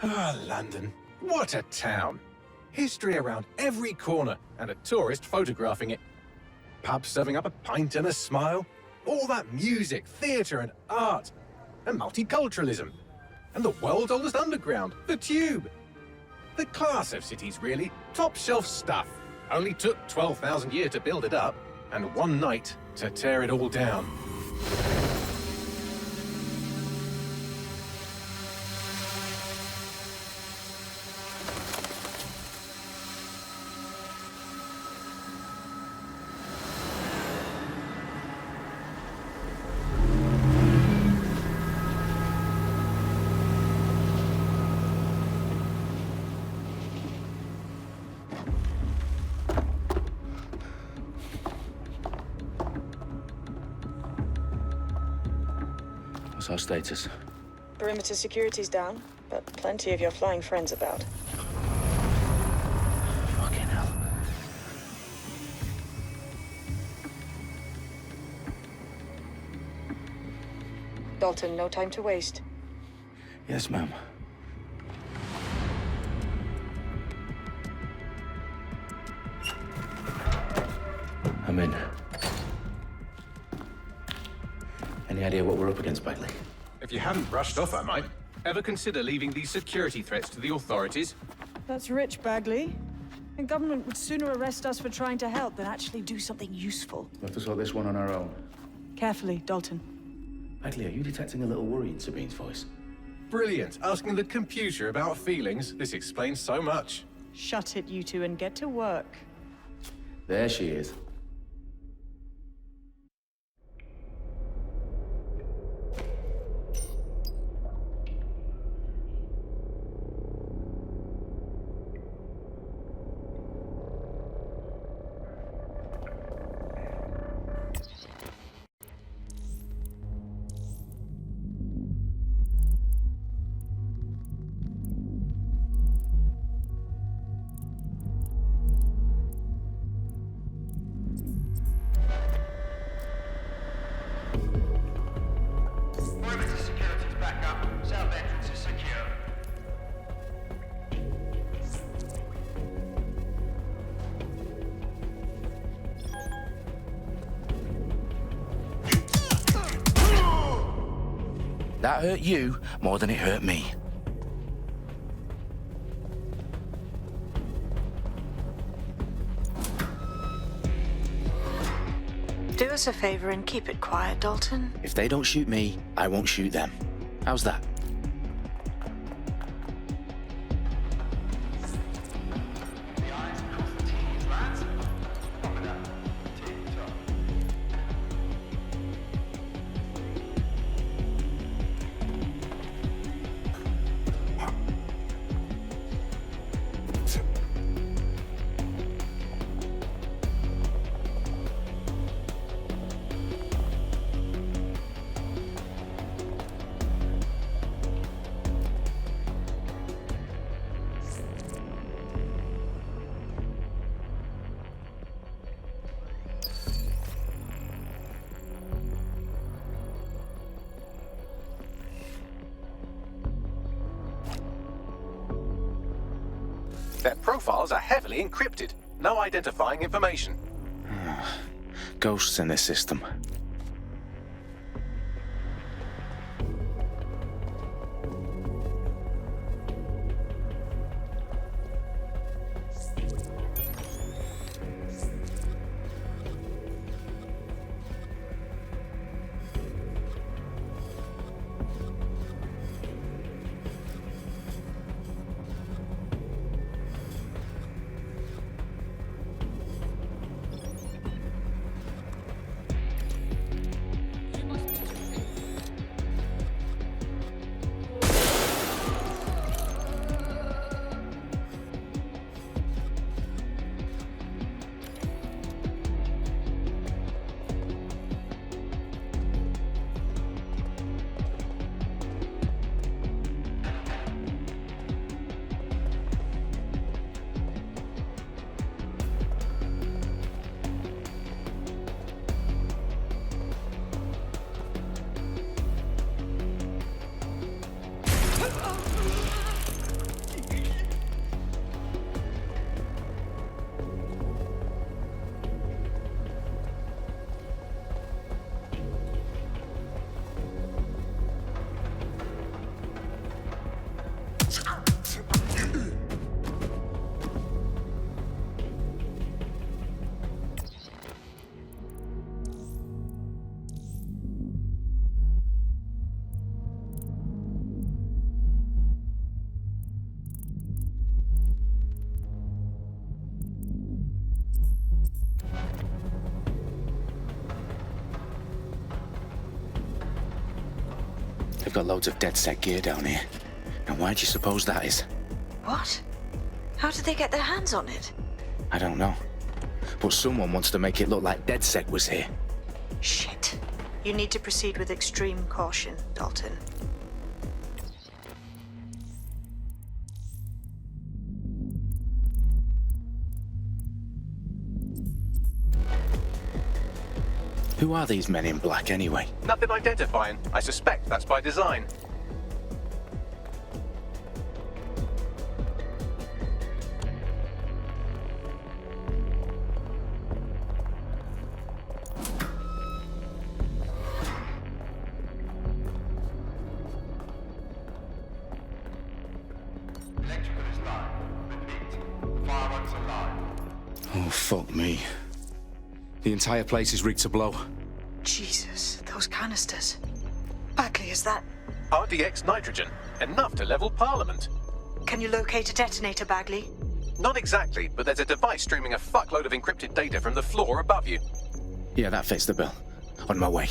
Ah, London. What a town. History around every corner, and a tourist photographing it. Pubs serving up a pint and a smile. All that music, theatre and art. And multiculturalism. And the world's oldest underground, the Tube. The class of cities, really. Top shelf stuff. Only took 12,000 years to build it up, and one night to tear it all down. What's our status? Perimeter security's down, but plenty of your flying friends about. Fucking hell. Dalton, no time to waste. Yes, ma'am. I'm in. Any idea what we're up against, Bagley? If you hadn't brushed off, I might. Ever consider leaving these security threats to the authorities? That's rich, Bagley. The government would sooner arrest us for trying to help than actually do something useful. We'll have to sort this one on our own. Carefully, Dalton. Bagley, are you detecting a little worry in Sabine's voice? Brilliant. Asking the computer about feelings. This explains so much. Shut it, you two, and get to work. There she is. Perimeter security's back up. South entrance is secure. That hurt you more than it hurt me. Do us a favor and keep it quiet, Dalton. If they don't shoot me, I won't shoot them. How's that? The I's across the T's, lads. Copy that. T top. Their profiles are heavily encrypted. No identifying information. Ghosts in this system. They've got loads of DedSec gear down here. Now why do you suppose that is? What? How did they get their hands on it? I don't know. But someone wants to make it look like DedSec was here. Shit. You need to proceed with extreme caution, Dalton. Who are these men in black anyway? Nothing identifying. I suspect that's by design. Electrical is live. Repeat. Fireworks are live. Oh, fuck me. The entire place is rigged to blow. Jesus, those canisters. Bagley, is that... RDX nitrogen. Enough to level Parliament. Can you locate a detonator, Bagley? Not exactly, but there's a device streaming a fuckload of encrypted data from the floor above you. Yeah, that fits the bill. On my way.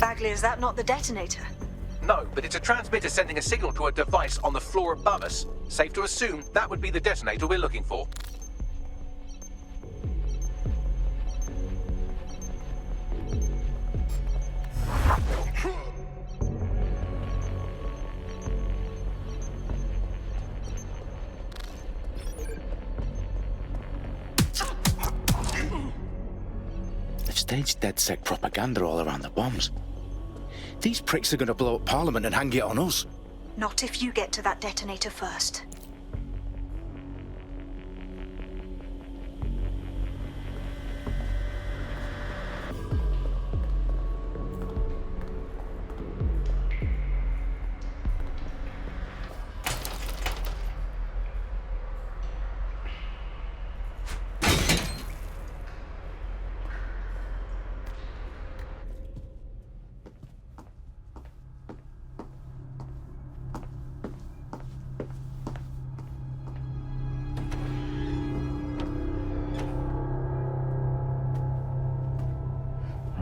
Bagley, is that not the detonator? No, but it's a transmitter sending a signal to a device on the floor above us. Safe to assume that would be the detonator we're looking for. They've staged DedSec propaganda all around the bombs. These pricks are gonna blow up Parliament and hang it on us. Not if you get to that detonator first.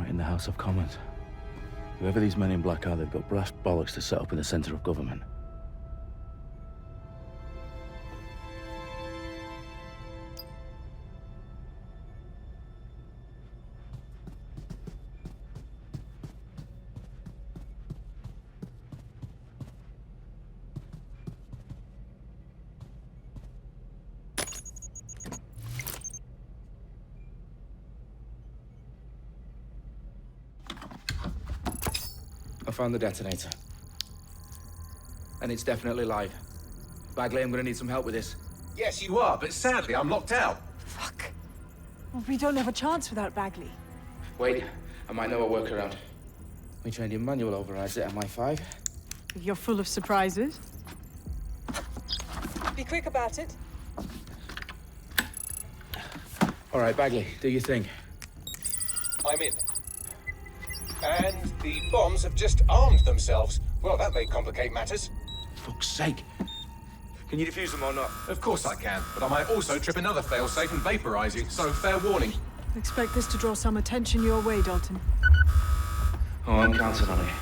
In the House of Commons. Whoever these men in black are, they've got brass bollocks to set up in the centre of government. I found the detonator. And it's definitely live. Bagley, I'm gonna need some help with this. Yes, you are, but sadly I'm locked out. Fuck. Well, we don't have a chance without Bagley. Wait, I might know a workaround. We trained in manual overrides at MI5. You're full of surprises. Be quick about it. All right, Bagley, do your thing. I'm in. And the bombs have just armed themselves. Well, that may complicate matters. Fuck's sake. Can you defuse them or not? Of course I can, but I might also trip another failsafe and vaporize you, so fair warning. Expect this to draw some attention your way, Dalton. Oh, I'm counting on it.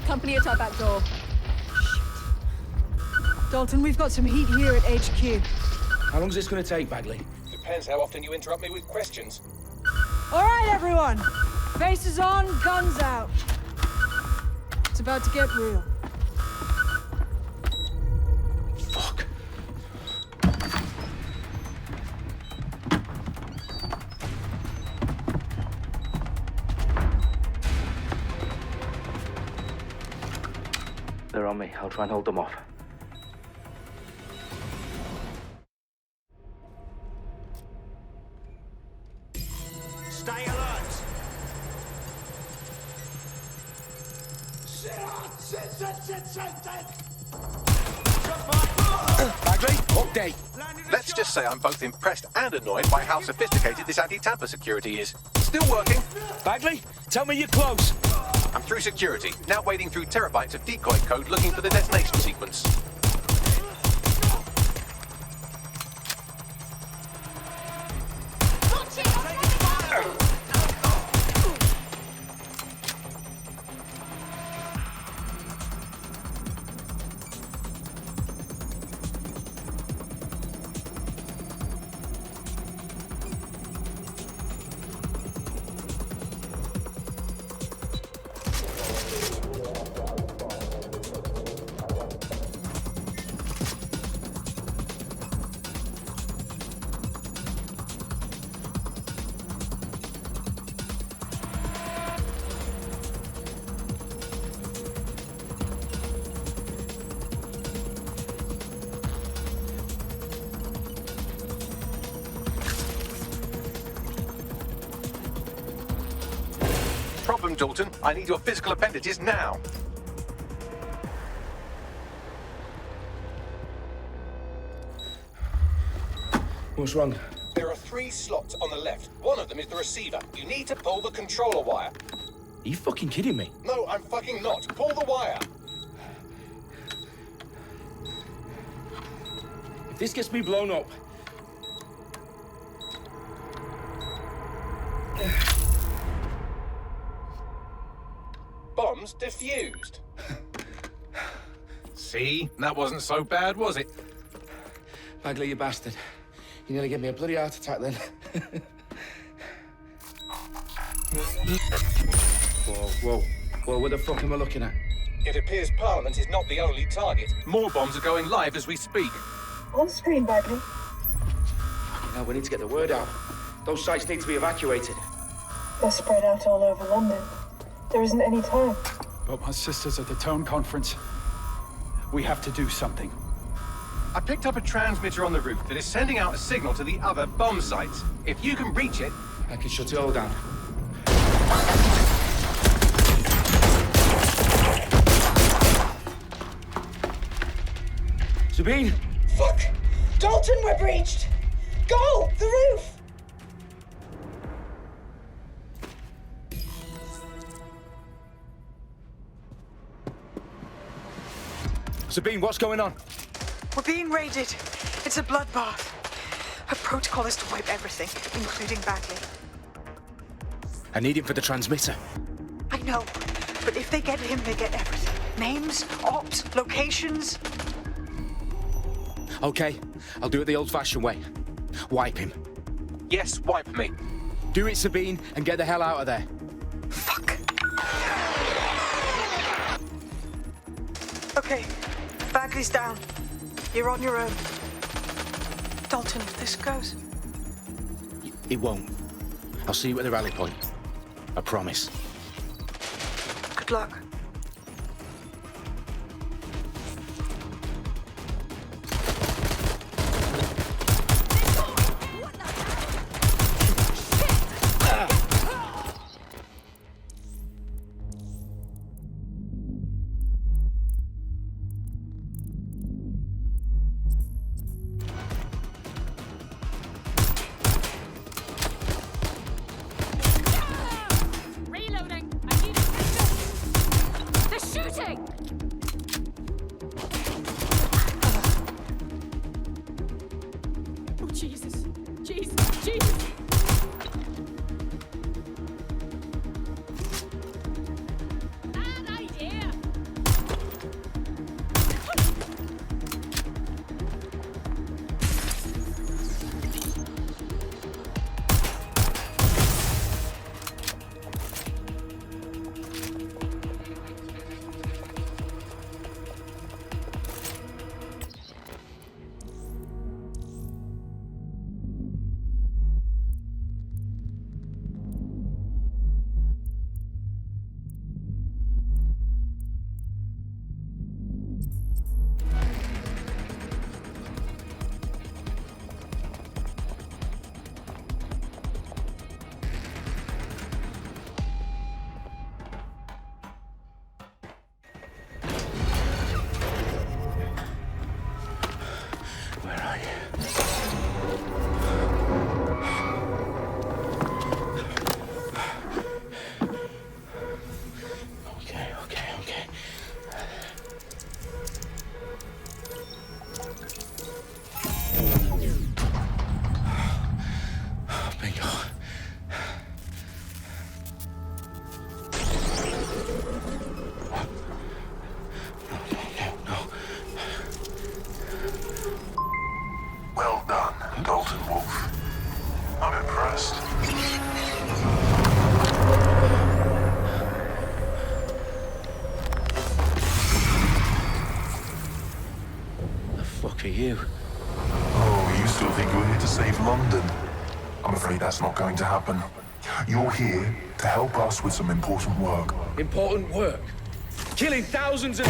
Company at our back door. Shit. Dalton, we've got some heat here at HQ. How long's this gonna take, Bagley? Depends how often you interrupt me with questions. All right, everyone. Faces on, guns out. It's about to get real. Fuck. They're on me. I'll try and hold them off. Stay alert! Shit! Bagley? Let's just say I'm both impressed and annoyed by how sophisticated this anti-tamper security is. Still working. Bagley, tell me you're close. I'm through security, now wading through terabytes of decoy code looking for the detonation sequence. Problem, Dalton. I need your physical appendages now. What's wrong? There are 3 slots on the left. One of them is the receiver. You need to pull the controller wire. Are you fucking kidding me? No, I'm fucking not. Pull the wire. If this gets me blown up... Bombs defused. See? That wasn't so bad, was it? Bagley, you bastard. You nearly gave me a bloody heart attack then. Whoa. What the fuck am I looking at? It appears Parliament is not the only target. More bombs are going live as we speak. On screen, Bagley. Now we need to get the word out. Those sites need to be evacuated. They're spread out all over London. There isn't any time. But my sister's at the town conference. We have to do something. I picked up a transmitter on the roof that is sending out a signal to the other bomb sites. If you can reach it... I can shut it all down. Sabine! Fuck! Dalton, we're breached! Go! The roof! Sabine, what's going on? We're being raided. It's a bloodbath. Her protocol is to wipe everything, including Bagley. I need him for the transmitter. I know, but if they get him, they get everything. Names, ops, locations. Okay, I'll do it the old-fashioned way. Wipe him. Yes, wipe me. Do it, Sabine, and get the hell out of there. Fuck. Okay, Bagley's down. You're on your own. Dalton, if this goes... It won't. I'll see you at the rally point. I promise. Good luck. Reloading. I need a pistol. Bingo. No. Well done, Dalton Wolf. I'm impressed. The fuck are you? Oh, you still think you're here to save London? I'm afraid that's not going to happen. You're here to help us with some important work. Important work. Killing thousands of...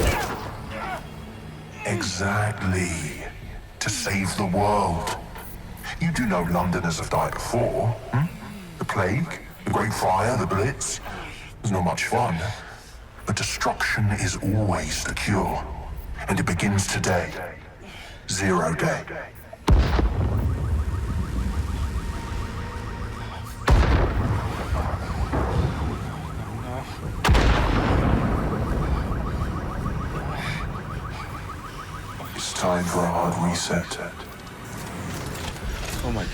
Exactly. To save the world. You do know Londoners have died before, hmm? The Plague, the Great Fire, the Blitz. It's not much fun. But destruction is always the cure. And it begins today. 0 day. It's time for a hard reset. Oh my god.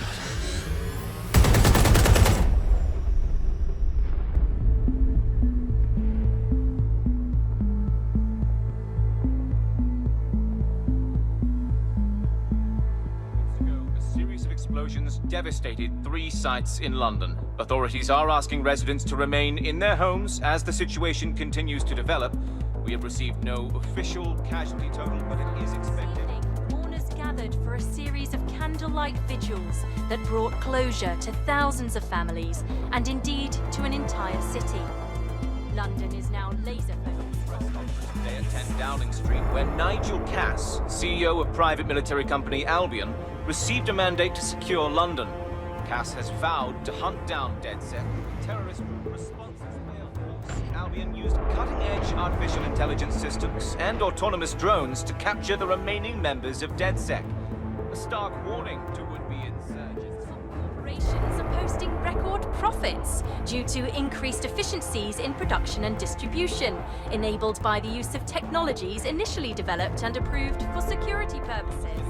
A series of explosions devastated 3 sites in London. Authorities are asking residents to remain in their homes as the situation continues to develop. We have received no official casualty total, but it is expected. Mourners gathered for a series of candlelight vigils that brought closure to thousands of families and indeed to an entire city. London is now laser-focused. Today at 10 Downing Street, where Nigel Cass, CEO of private military company Albion, received a mandate to secure London. Cass has vowed to hunt down DedSec, terrorist group responses. Albion used cutting-edge artificial intelligence systems and autonomous drones to capture the remaining members of DedSec. A stark warning to would-be insurgents. Corporations are posting record profits due to increased efficiencies in production and distribution, enabled by the use of technologies initially developed and approved for security purposes.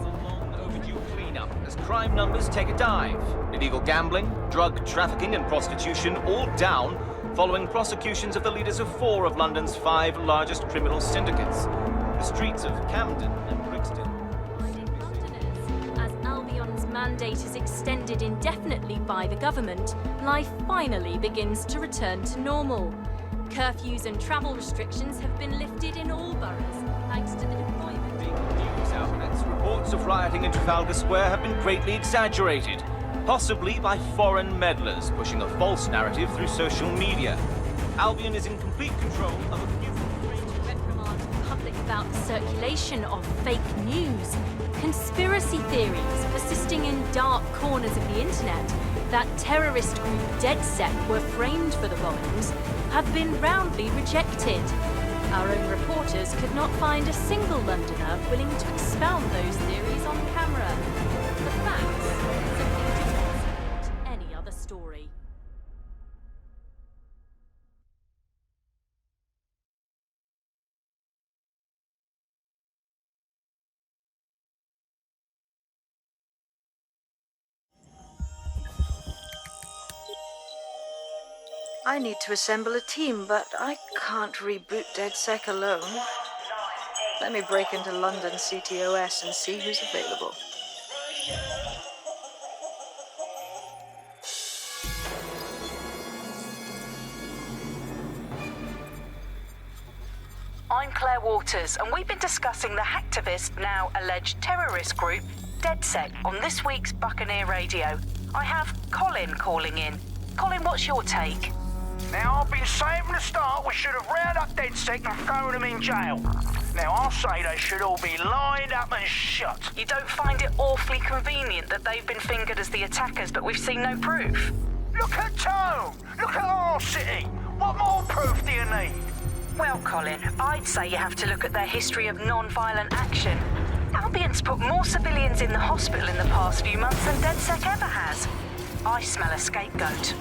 Overdue cleanup as crime numbers take a dive. Illegal gambling, drug trafficking and prostitution all down following prosecutions of the leaders of 4 of London's 5 largest criminal syndicates. The streets of Camden and Brixton. Londoners, as Albion's mandate is extended indefinitely by the government, life finally begins to return to normal. Curfews and travel restrictions have been lifted in all boroughs, thanks to the deployment. News outlets, reports of rioting in Trafalgar Square have been greatly exaggerated, possibly by foreign meddlers pushing a false narrative through social media. Albion is in complete control of a few... To reprimand the public about the circulation of fake news, conspiracy theories persisting in dark corners of the internet that terrorist group DedSec were framed for the bombings have been roundly rejected. Our own reporters could not find a single Londoner willing to expound those theories on camera. The facts simply do not support any other story. I need to assemble a team, but I can't reboot DedSec alone. Let me break into London CTOS and see who's available. I'm Claire Waters, and we've been discussing the hacktivist, now alleged terrorist group, DedSec, on this week's Buccaneer Radio. I have Colin calling in. Colin, what's your take? Now, I've been saying from the start we should have rounded up DedSec and thrown them in jail. Now, I'll say they should all be lined up and shot. You don't find it awfully convenient that they've been fingered as the attackers, but we've seen no proof? Look at Tone! Look at our city! What more proof do you need? Well, Colin, I'd say you have to look at their history of non-violent action. Albion's put more civilians in the hospital in the past few months than DedSec ever has. I smell a scapegoat.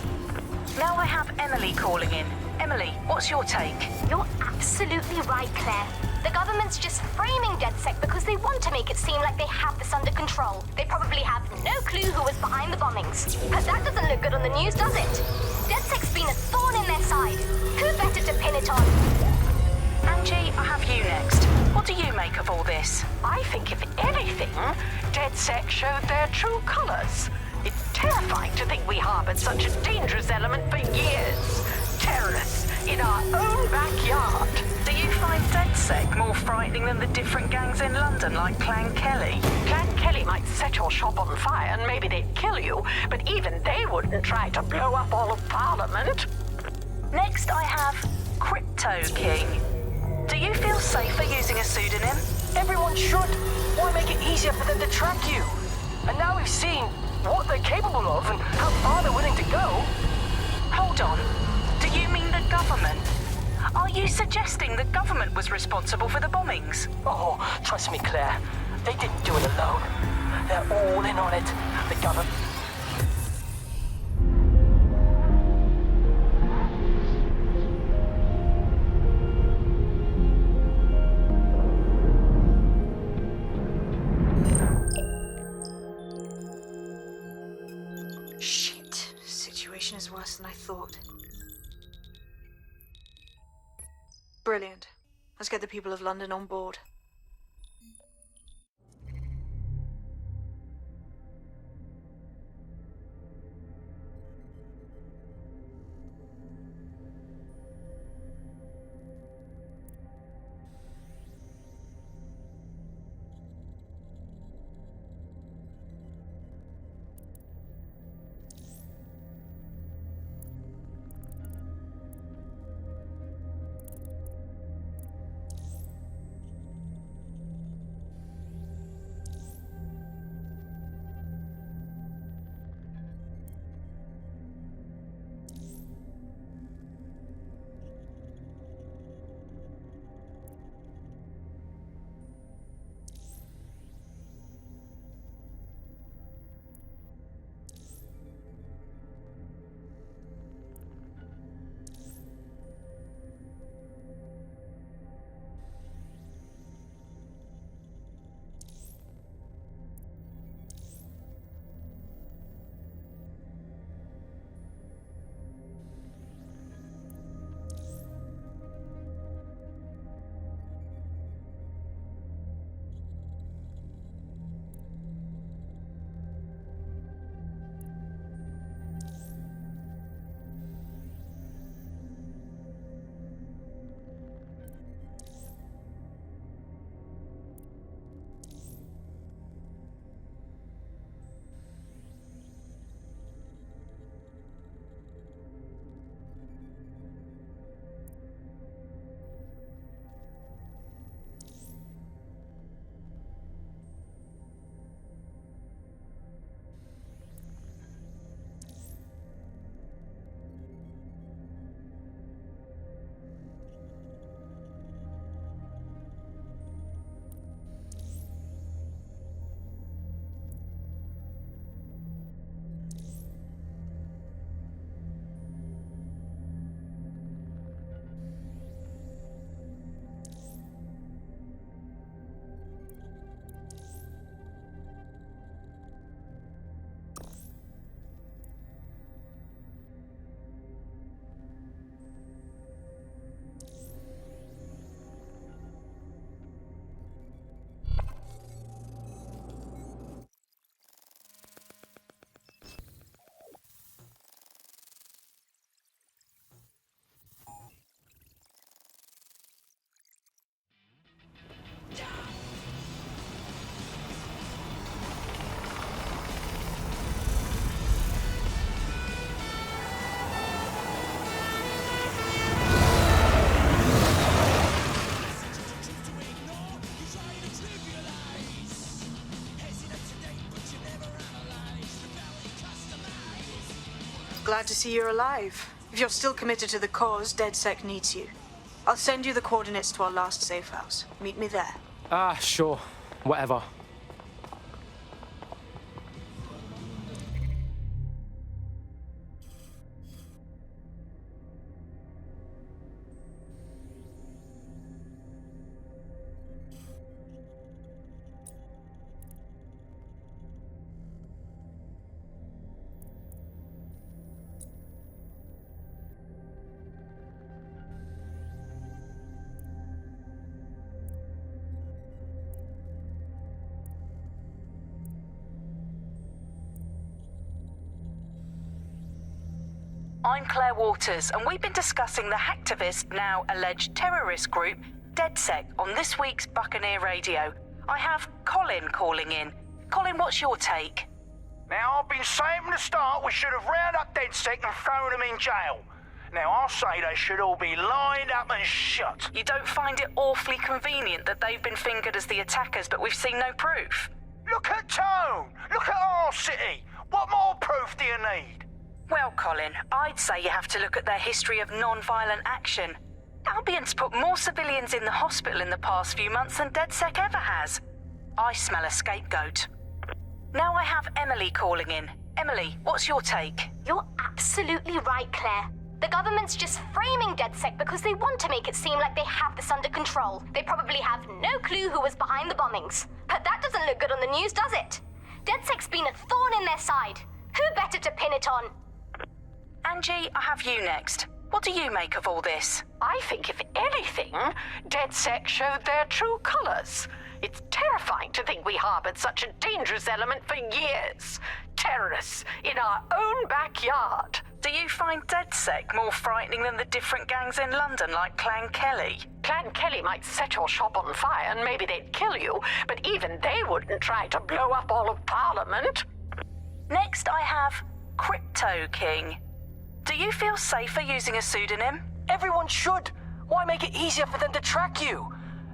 Now I have Emily calling in. Emily, what's your take? You're absolutely right, Claire. The government's just framing DedSec because they want to make it seem like they have this under control. They probably have no clue who was behind the bombings. But that doesn't look good on the news, does it? DedSec's been a thorn in their side. Who better to pin it on? Angie, I have you next. What do you make of all this? I think, if anything, DedSec showed their true colors. It's terrifying to think we harbored such a dangerous element for years. Terrorists in our own backyard. Do you find DedSec more frightening than the different gangs in London, like Clan Kelly? Clan Kelly might set your shop on fire and maybe they'd kill you, but even they wouldn't try to blow up all of Parliament. Next, I have Crypto King. Do you feel safer using a pseudonym? Everyone should. Why make it easier for them to track you? And now we've seen what they're capable of and how far they're willing to go. Hold on. Do you mean the government? Are you suggesting the government was responsible for the bombings? Oh, trust me, Claire. They didn't do it alone. They're all in on it. The government... Shit. Situation is worse than I thought. Brilliant. Let's get the people of London on board. Glad to see you're alive. If you're still committed to the cause, DedSec needs you. I'll send you the coordinates to our last safe house. Meet me there. Sure. Whatever. I'm Claire Waters, and we've been discussing the hacktivist, now alleged terrorist group, DedSec, on this week's Buccaneer Radio. I have Colin calling in. Colin, what's your take? Now, I've been saying from the start we should have rounded up DedSec and thrown them in jail. Now, I'll say they should all be lined up and shot. You don't find it awfully convenient that they've been fingered as the attackers, but we've seen no proof? Look at Tone! Look at our city! What more proof do you need? Well, Colin, I'd say you have to look at their history of non-violent action. Albion's put more civilians in the hospital in the past few months than DedSec ever has. I smell a scapegoat. Now I have Emily calling in. Emily, what's your take? You're absolutely right, Claire. The government's just framing DedSec because they want to make it seem like they have this under control. They probably have no clue who was behind the bombings. But that doesn't look good on the news, does it? DedSec's been a thorn in their side. Who better to pin it on? Angie, I have you next. What do you make of all this? I think, if anything, DedSec showed their true colors. It's terrifying to think we harbored such a dangerous element for years. Terrorists in our own backyard. Do you find DedSec more frightening than the different gangs in London, like Clan Kelly? Clan Kelly might set your shop on fire and maybe they'd kill you, but even they wouldn't try to blow up all of Parliament. Next, I have Crypto King. Do you feel safer using a pseudonym? Everyone should. Why make it easier for them to track you?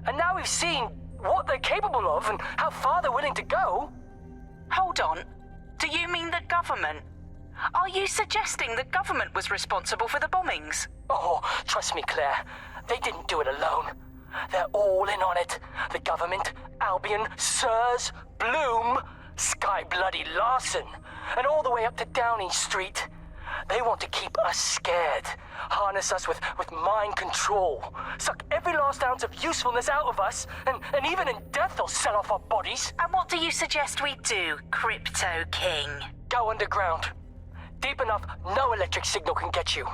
And now we've seen what they're capable of and how far they're willing to go. Hold on. Do you mean the government? Are you suggesting the government was responsible for the bombings? Oh, trust me, Claire. They didn't do it alone. They're all in on it. The government, Albion, Sirs, Bloom, Sky Bloody Larson, and all the way up to Downing Street. They want to keep us scared, harness us with mind control, suck every last ounce of usefulness out of us, and even in death they'll sell off our bodies. And what do you suggest we do, Crypto King? Go underground. Deep enough, no electric signal can get you.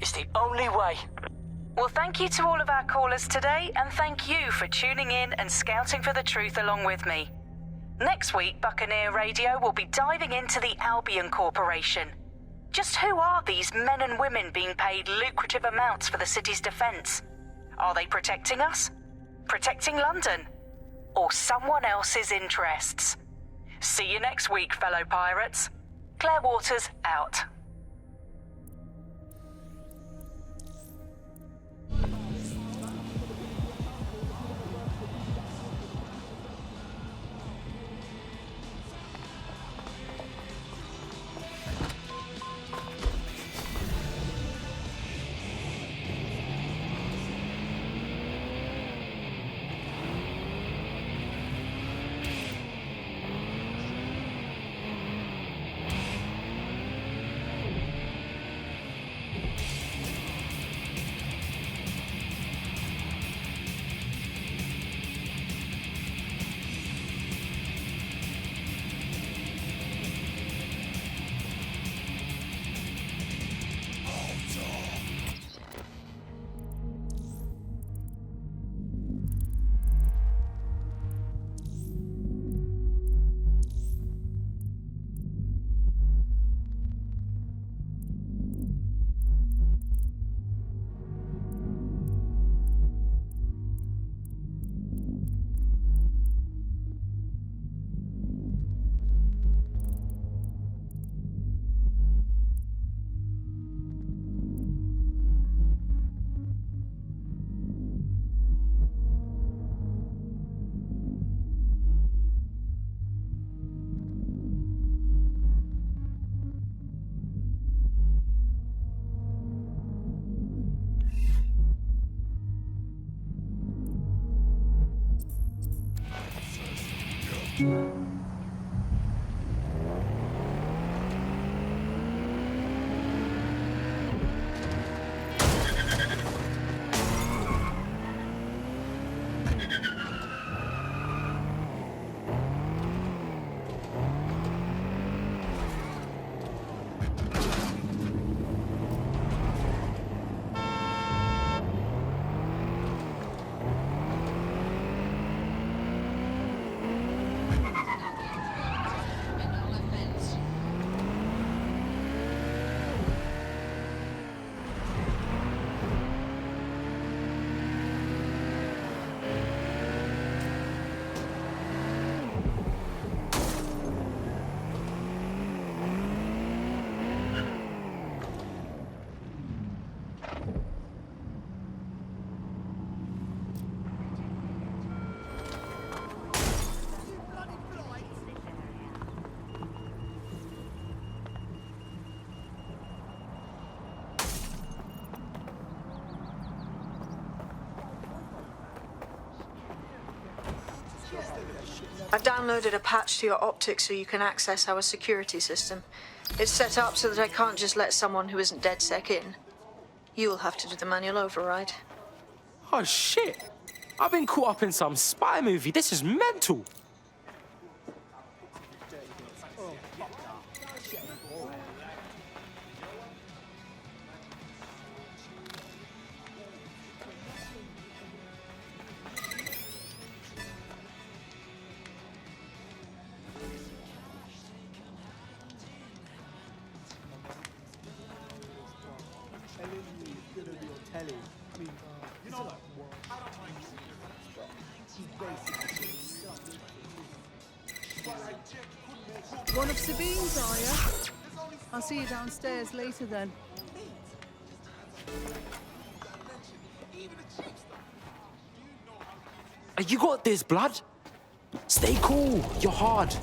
It's the only way. Well, thank you to all of our callers today, and thank you for tuning in and scouting for the truth along with me. Next week, Buccaneer Radio will be diving into the Albion Corporation. Just who are these men and women being paid lucrative amounts for the city's defence? Are they protecting us? Protecting London? Or someone else's interests? See you next week, fellow pirates. Claire Waters, out. I've downloaded a patch to your optics so you can access our security system. It's set up so that I can't just let someone who isn't DedSec in. You'll have to do the manual override. Oh shit! I've been caught up in some spy movie. This is mental. One of Sabine's, are you? I'll see you downstairs later then. You got this, blood. Stay cool. You're hard.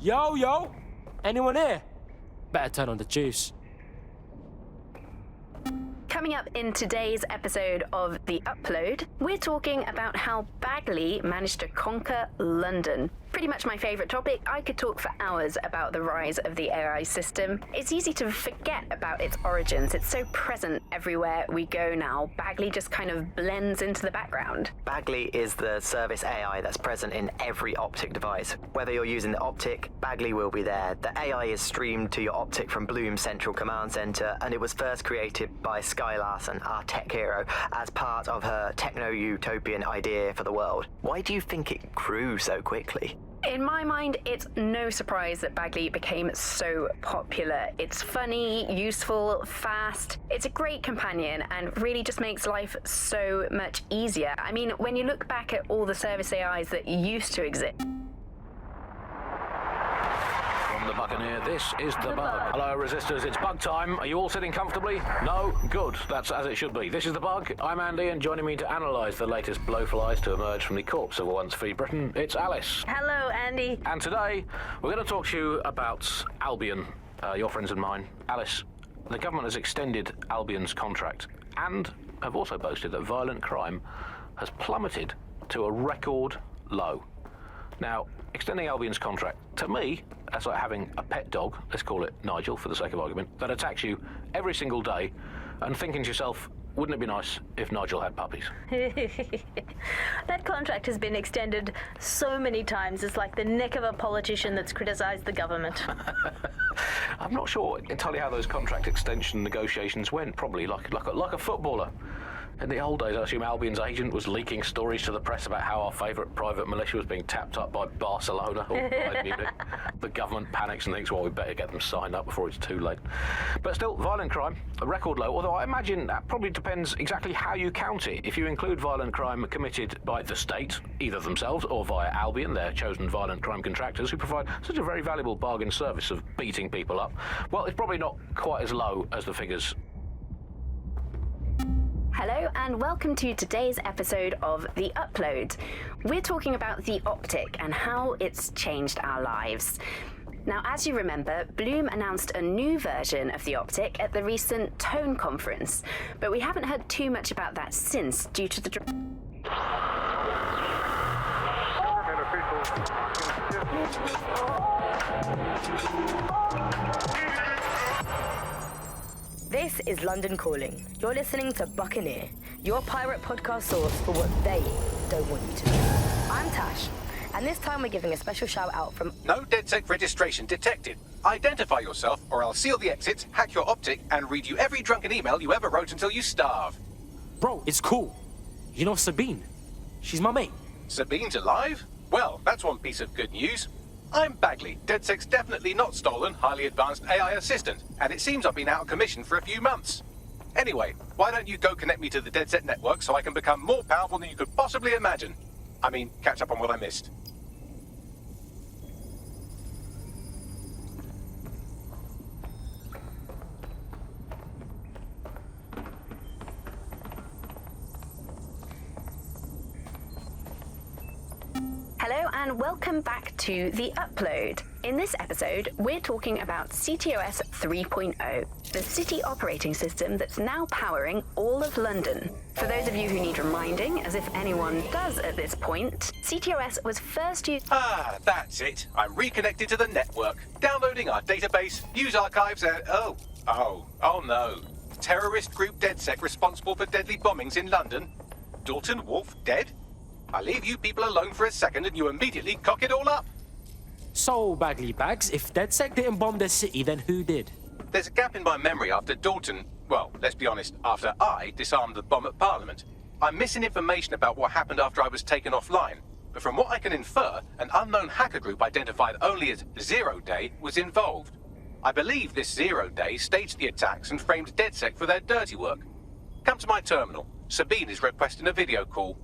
Yo! Anyone here? Better turn on the juice. Coming up in today's episode of The Upload, we're talking about how Bagley managed to conquer London. Pretty much my favourite topic. I could talk for hours about the rise of the AI system. It's easy to forget about its origins. It's so present everywhere we go now. Bagley just kind of blends into the background. Bagley is the service AI that's present in every optic device. Whether you're using the optic, Bagley will be there. The AI is streamed to your optic from Bloom's central command center, and it was first created by Sky Larson, our tech hero, as part of her techno-utopian idea for the world. Why do you think it grew so quickly? In my mind, it's no surprise that Bagley became so popular. It's funny, useful, fast. It's a great companion and really just makes life so much easier. I mean, when you look back at all the service AIs that used to exist. From the Buccaneer, this is the Bug. Hello, Resistors, it's Bug time. Are you all sitting comfortably? No? Good. That's as it should be. This is the Bug. I'm Andy, and joining me to analyse the latest blowflies to emerge from the corpse of a once free Britain, it's Alice. Hello, Andy. And today, we're going to talk to you about Albion, your friends and mine. Alice, the government has extended Albion's contract and have also boasted that violent crime has plummeted to a record low. Now, extending Albion's contract, to me, that's like having a pet dog, let's call it Nigel for the sake of argument, that attacks you every single day and thinking to yourself, wouldn't it be nice if Nigel had puppies? That contract has been extended so many times, it's like the neck of a politician that's criticised the government. I'm not sure entirely how those contract extension negotiations went, probably like a footballer. In the old days, I assume Albion's agent was leaking stories to the press about how our favourite private militia was being tapped up by Barcelona or Bayern Munich. The government panics and thinks, well, we better get them signed up before it's too late. But still, violent crime, a record low, although I imagine that probably depends exactly how you count it. If you include violent crime committed by the state, either themselves or via Albion, their chosen violent crime contractors who provide such a very valuable bargain service of beating people up, well, it's probably not quite as low as the figures. Hello and welcome to today's episode of The Upload. We're talking about the optic and how it's changed our lives. Now, as you remember, Bloom announced a new version of the optic at the recent Tone conference, but we haven't heard too much about that since due to the... This is London Calling. You're listening to Buccaneer, your pirate podcast source for what they don't want you to know. I'm Tash, and this time we're giving a special shout out from... No DedSec registration detected. Identify yourself or I'll seal the exits, hack your optic, and read you every drunken email you ever wrote until you starve. Bro, it's cool. You know Sabine? She's my mate. Sabine's alive? Well, that's one piece of good news. I'm Bagley, DedSec's definitely not stolen, highly advanced AI assistant, and it seems I've been out of commission for a few months. Anyway, why don't you go connect me to the DedSec network so I can become more powerful than you could possibly imagine? I mean, catch up on what I missed. and welcome back to The Upload. In this episode, we're talking about CTOS 3.0, the city operating system that's now powering all of London. For those of you who need reminding, as if anyone does at this point, CTOS was first used... Ah, that's it. I'm reconnected to the network, downloading our database, news archives, and... Oh no. Terrorist group DedSec responsible for deadly bombings in London. Dalton Wolf dead? I leave you people alone for a second and you immediately cock it all up. So, Bagley Bags, if DedSec didn't bomb the city, then who did? There's a gap in my memory after Dalton, well, let's be honest, after I disarmed the bomb at Parliament. I'm missing information about what happened after I was taken offline, but from what I can infer, an unknown hacker group identified only as Zero Day was involved. I believe this Zero Day staged the attacks and framed DedSec for their dirty work. Come to my terminal. Sabine is requesting a video call.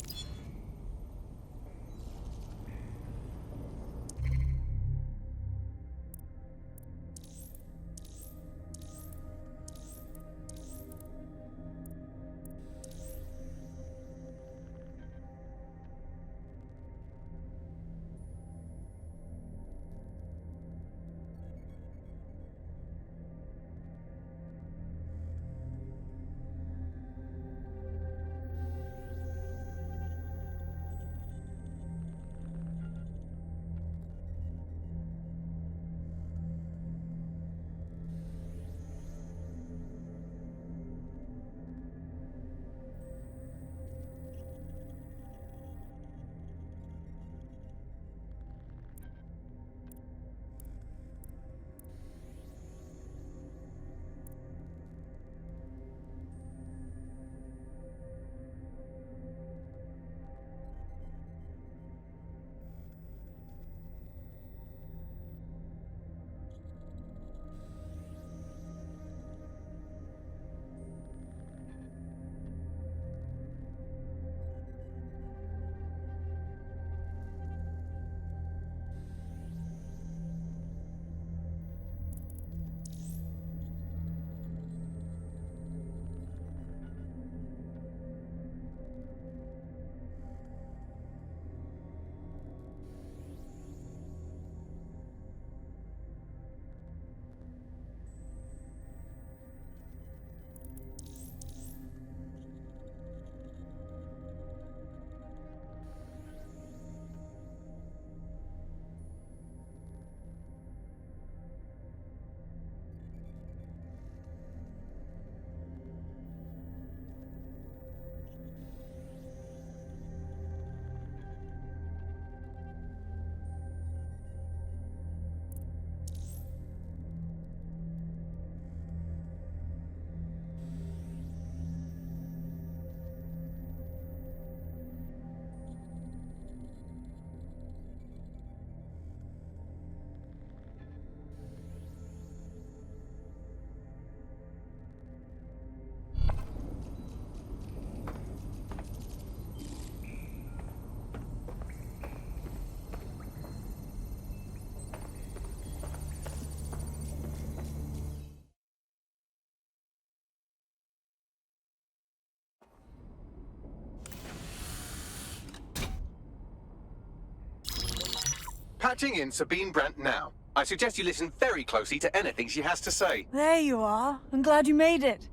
Patching in Sabine Brandt now. I suggest you listen very closely to anything she has to say. There you are. I'm glad you made it.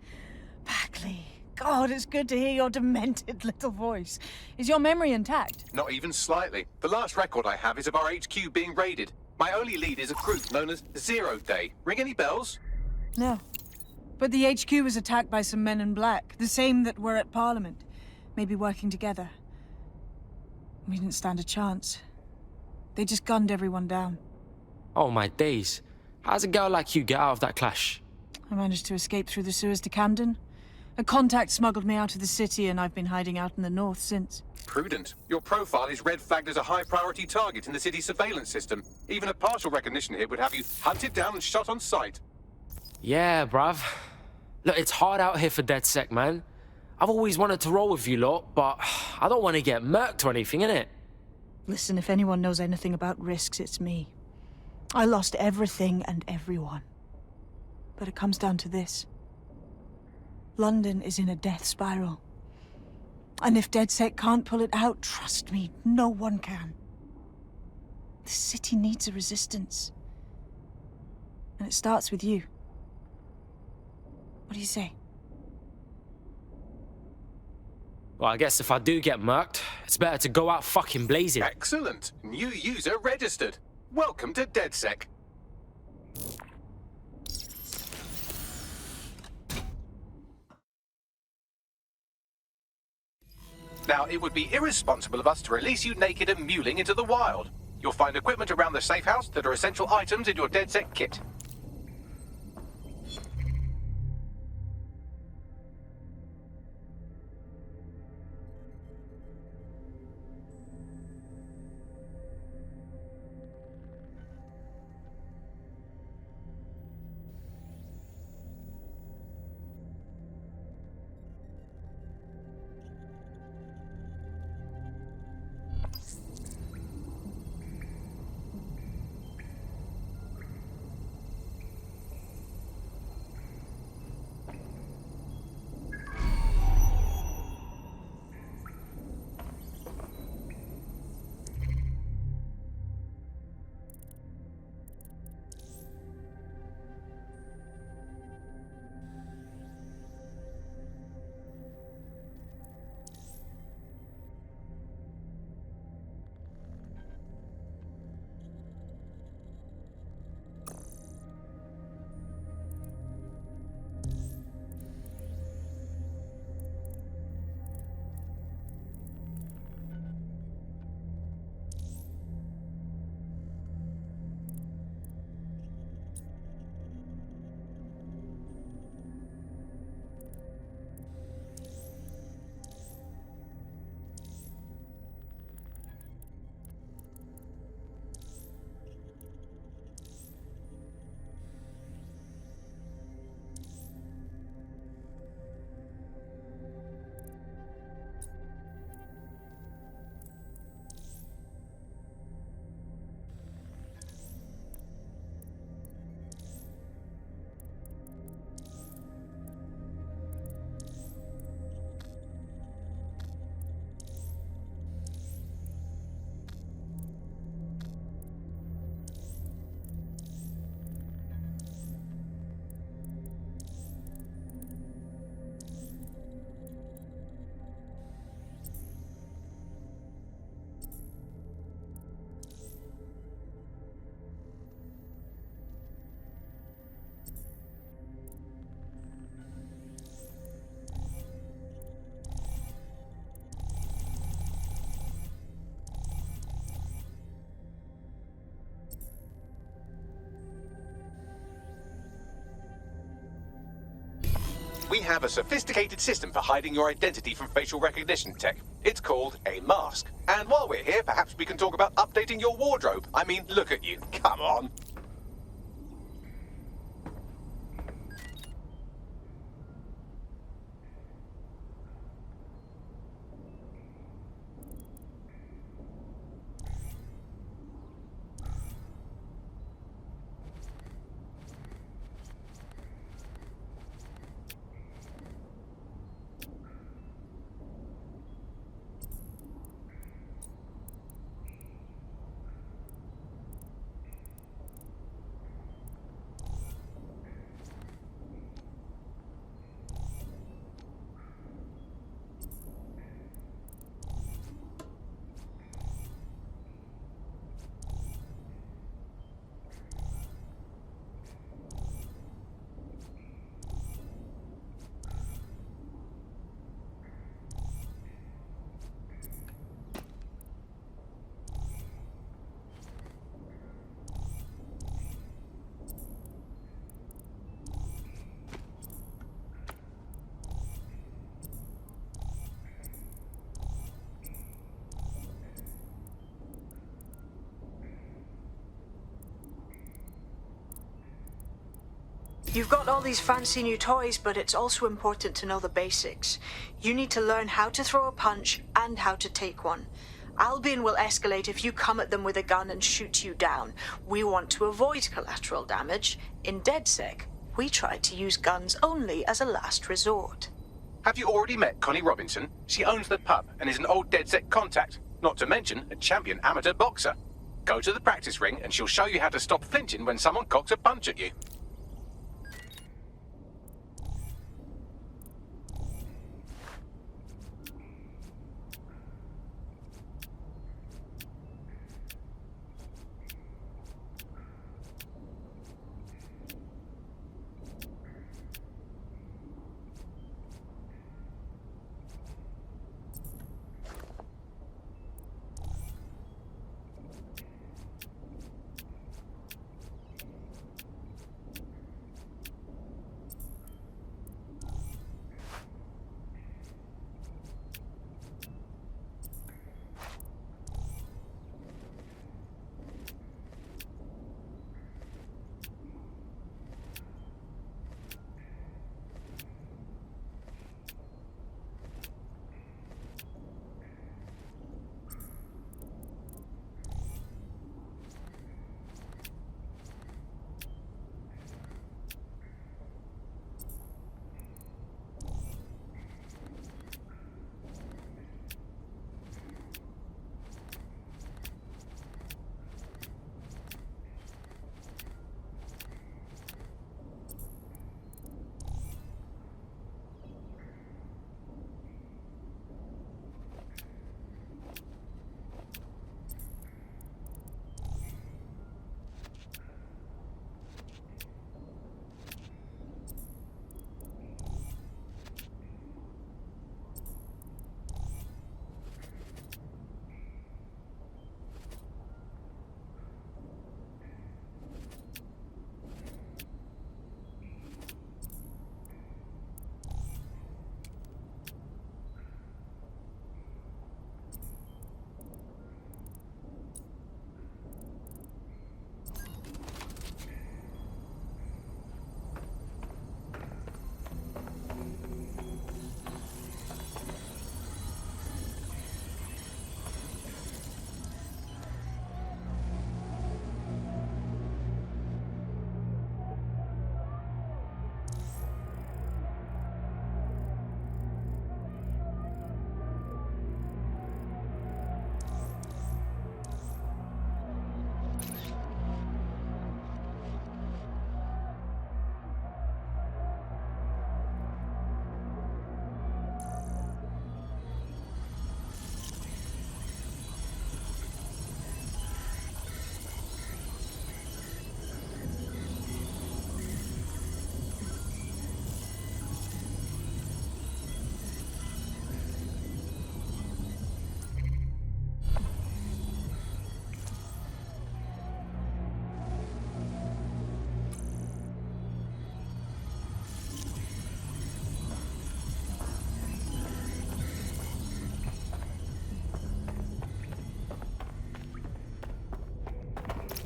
Bagley, God, it's good to hear your demented little voice. Is your memory intact? Not even slightly. The last record I have is of our HQ being raided. My only lead is a group known as Zero Day. Ring any bells? No. But the HQ was attacked by some men in black, the same that were at Parliament. Maybe working together. We didn't stand a chance. They just gunned everyone down. Oh my days. How's a girl like you get out of that clash? I managed to escape through the sewers to Camden. A contact smuggled me out of the city and I've been hiding out in the north since. Prudent. Your profile is red flagged as a high-priority target in the city's surveillance system. Even a partial recognition hit would have you hunted down and shot on sight. Yeah, bruv. Look, it's hard out here for DedSec, man. I've always wanted to roll with you lot, but I don't want to get murked or anything, innit? Listen, if anyone knows anything about risks, it's me. I lost everything and everyone. But it comes down to this. London is in a death spiral. And if DedSec can't pull it out, trust me, no one can. The city needs a resistance. And it starts with you. What do you say? Well, I guess if I do get murked, it's better to go out fucking blazing. Excellent. New user registered. Welcome to DedSec. Now, it would be irresponsible of us to release you naked and mewling into the wild. You'll find equipment around the safe house that are essential items in your DedSec kit. We have a sophisticated system for hiding your identity from facial recognition tech. It's called a mask. And while we're here, perhaps we can talk about updating your wardrobe. I mean, look at you. Come on. You've got all these fancy new toys, but it's also important to know the basics. You need to learn how to throw a punch and how to take one. Albion will escalate if you come at them with a gun and shoot you down. We want to avoid collateral damage. In DedSec, we try to use guns only as a last resort. Have you already met Connie Robinson? She owns the pub and is an old DedSec contact, not to mention a champion amateur boxer. Go to the practice ring and she'll show you how to stop flinching when someone cocks a punch at you.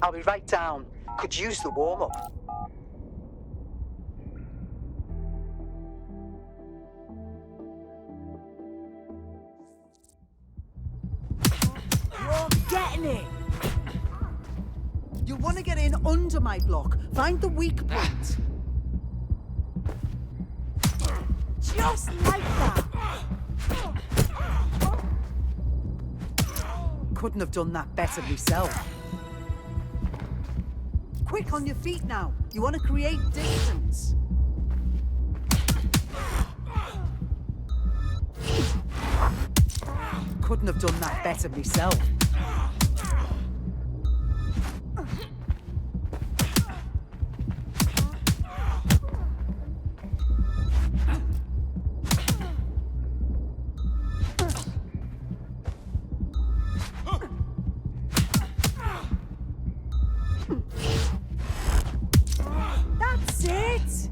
I'll be right down. Could use the warm-up. You're getting it! You want to get in under my block. Find the weak point. Just like that! Couldn't have done that better myself. Quick on your feet now. You want to create distance. Couldn't have done that better myself. That's it!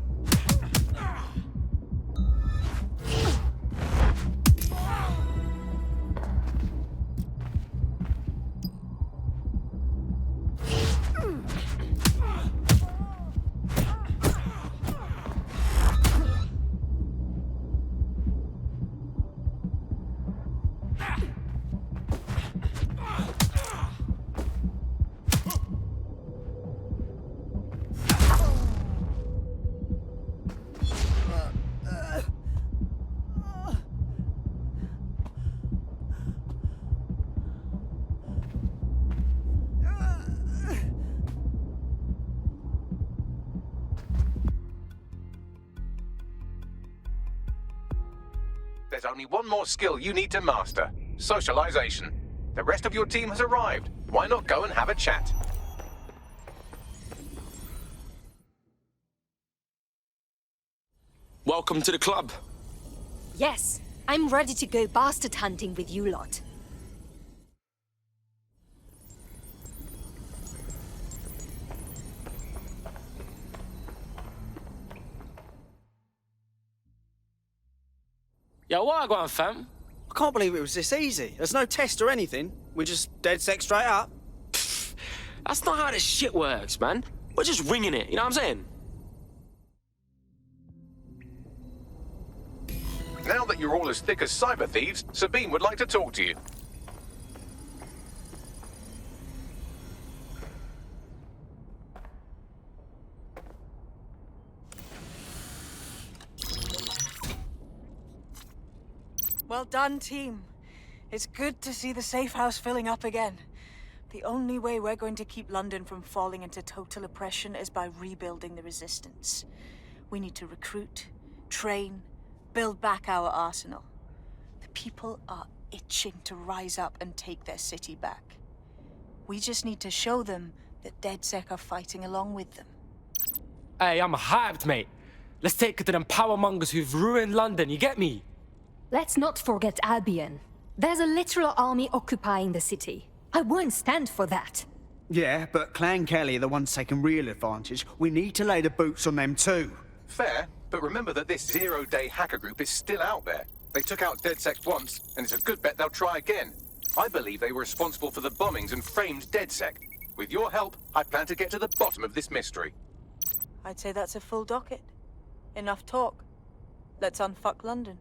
there's only one more skill you need to master. Socialization. The rest of your team has arrived. Why not go and have a chat? Welcome to the club. Yes, I'm ready to go bastard hunting with you lot. Yo, what I got, fam? I can't believe it was this easy. There's no test or anything. We just DedSec straight up. That's not how this shit works, man. We're just ringing it, you know what I'm saying? Now that you're all as thick as cyber thieves, Sabine would like to talk to you. Well done, team. It's good to see the safe house filling up again. The only way we're going to keep London from falling into total oppression is by rebuilding the resistance. We need to recruit, train, build back our arsenal. The people are itching to rise up and take their city back. We just need to show them that DedSec are fighting along with them. Hey, I'm hyped, mate. Let's take it to them powermongers who've ruined London, you get me? Let's not forget Albion. There's a literal army occupying the city. I won't stand for that. Yeah, but Clan Kelly are the ones taking real advantage. We need to lay the boots on them too. Fair, but remember that this zero-day hacker group is still out there. They took out DedSec once, and it's a good bet they'll try again. I believe they were responsible for the bombings and framed DedSec. With your help, I plan to get to the bottom of this mystery. I'd say that's a full docket. Enough talk. Let's unfuck London.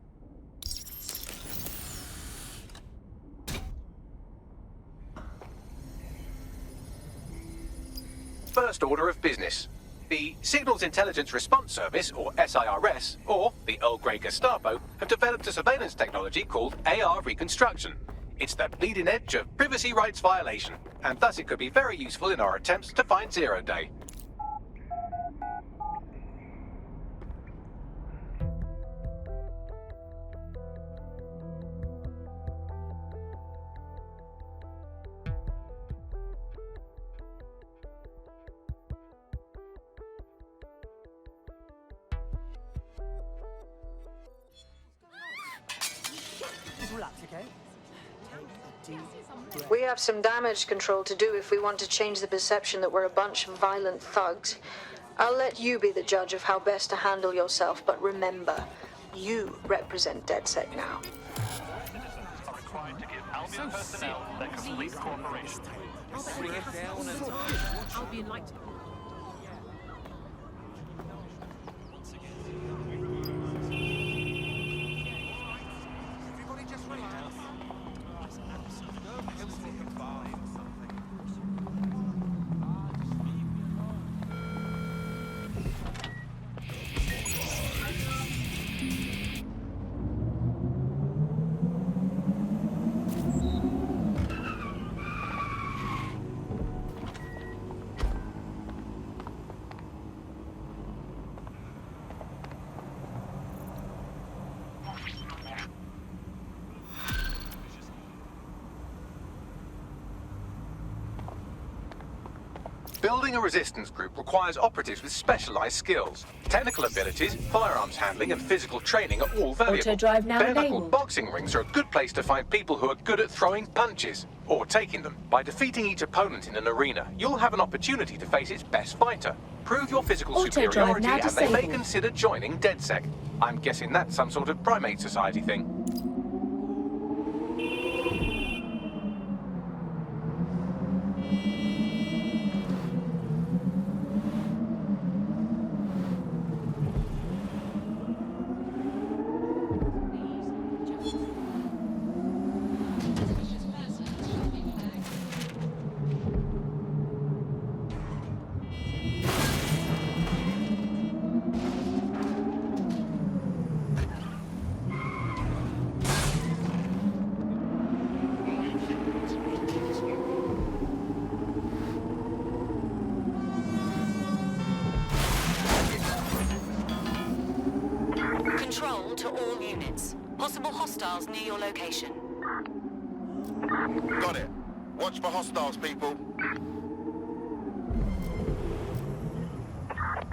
First order of business. The Signals Intelligence Response Service, or SIRS, or the Earl Grey Gestapo, have developed a surveillance technology called AR Reconstruction. It's the bleeding edge of privacy rights violation, and thus it could be very useful in our attempts to find Zero Day. We have some damage control to do if we want to change the perception that we're a bunch of violent thugs. I'll let you be the judge of how best to handle yourself, but remember, you represent DedSec now. Albion personnel their complete cooperation. Albion like to... Building a resistance group requires operatives with specialized skills. Technical abilities, firearms handling, and physical training are all valuable. Auto-drive now Bare-knuckle enabled. boxing rings are a good place to find people who are good at throwing punches, or taking them. By defeating each opponent in an arena, you'll have an opportunity to face its best fighter. Prove your physical Auto-drive superiority, now and they may disabled. consider joining DedSec. I'm guessing that's some sort of primate society thing. Control to all units. Possible hostiles near your location. Got it. Watch for hostiles, people.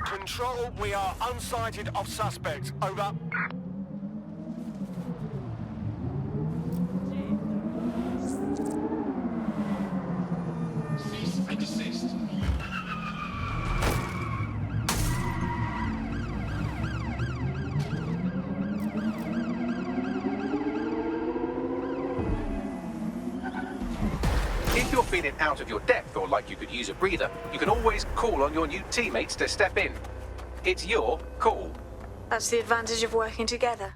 Control, we are unsighted of suspects. Over. Cease and desist. If you're feeling out of your depth or like you could use a breather, you can always call on your new teammates to step in. It's your call. That's the advantage of working together.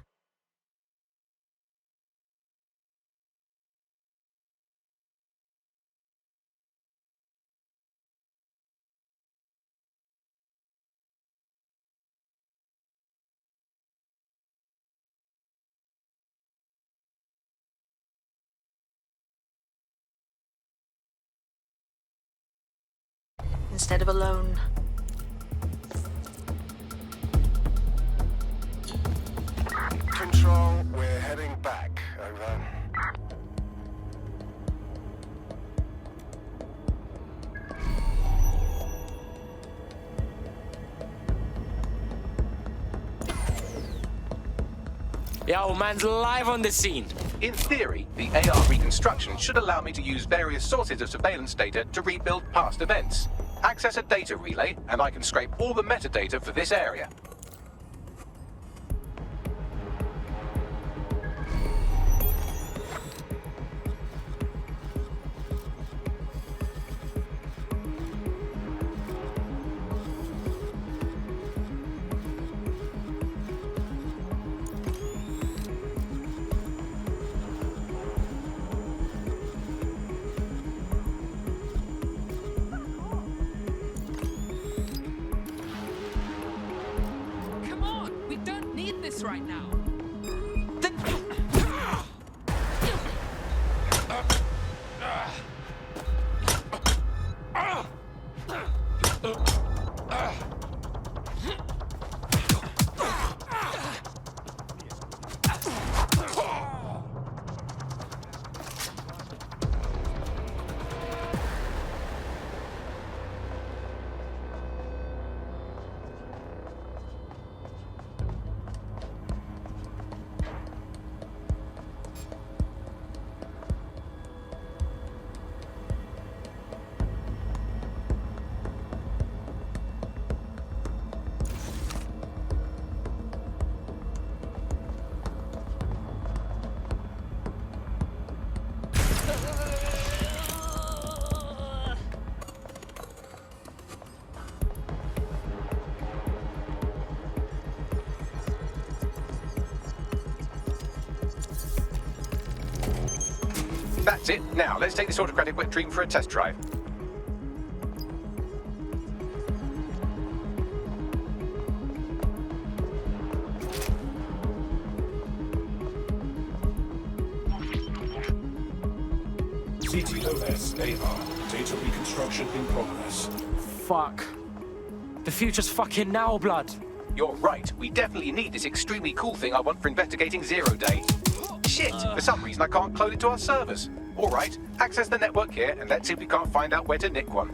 Instead of alone. Control, we're heading back. Over. Yo, man's live on the scene. In theory, the AR reconstruction should allow me to use various sources of surveillance data to rebuild past events. Access a data relay, and I can scrape all the metadata for this area. Come on, we don't need this right now. That's it. Now, let's take this autocratic wet dream for a test drive. CTOS AR. Data reconstruction in progress. Fuck. The future's fucking now, blood. You're right. We definitely need this extremely cool thing I want for investigating Zero Day. Shit! For some reason I can't clone it to our servers. Alright, access the network here and let's see if we can't find out where to nick one.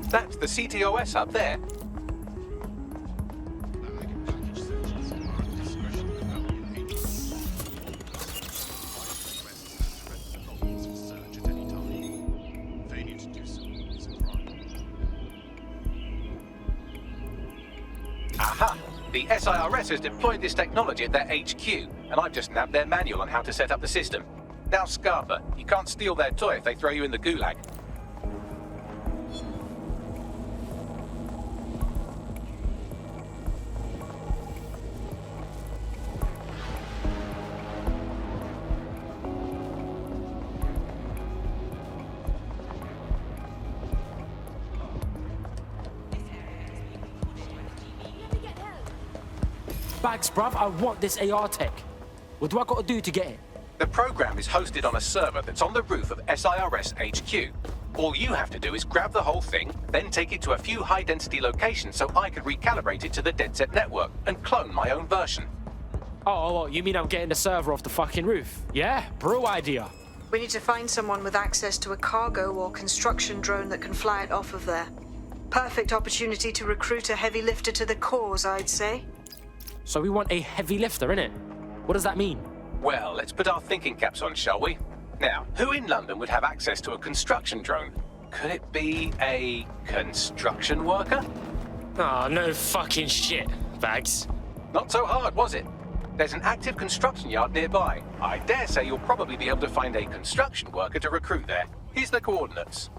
That's the CTOS up there. Aha! The SIRS has deployed this technology at their HQ, and I've just nabbed their manual on how to set up the system. Now, Scarpa, you can't steal their toy if they throw you in the gulag. Bags, bruv, I want this AR tech. What do I gotta do to get it? The program is hosted on a server that's on the roof of SIRS HQ. All you have to do is grab the whole thing, then take it to a few high-density locations so I can recalibrate it to the DedSec network and clone my own version. Oh, you mean I'm getting the server off the fucking roof? Yeah, brew idea. We need to find someone with access to a cargo or construction drone that can fly it off of there. Perfect opportunity to recruit a heavy lifter to the cause, I'd say. So we want a heavy lifter, innit? What does that mean? Well, let's put our thinking caps on, shall we? Now, who in London would have access to a construction drone? Could it be a construction worker? Oh, no fucking shit, Bags. Not so hard, was it? There's an active construction yard nearby. I dare say you'll probably be able to find a construction worker to recruit there. Here's the coordinates.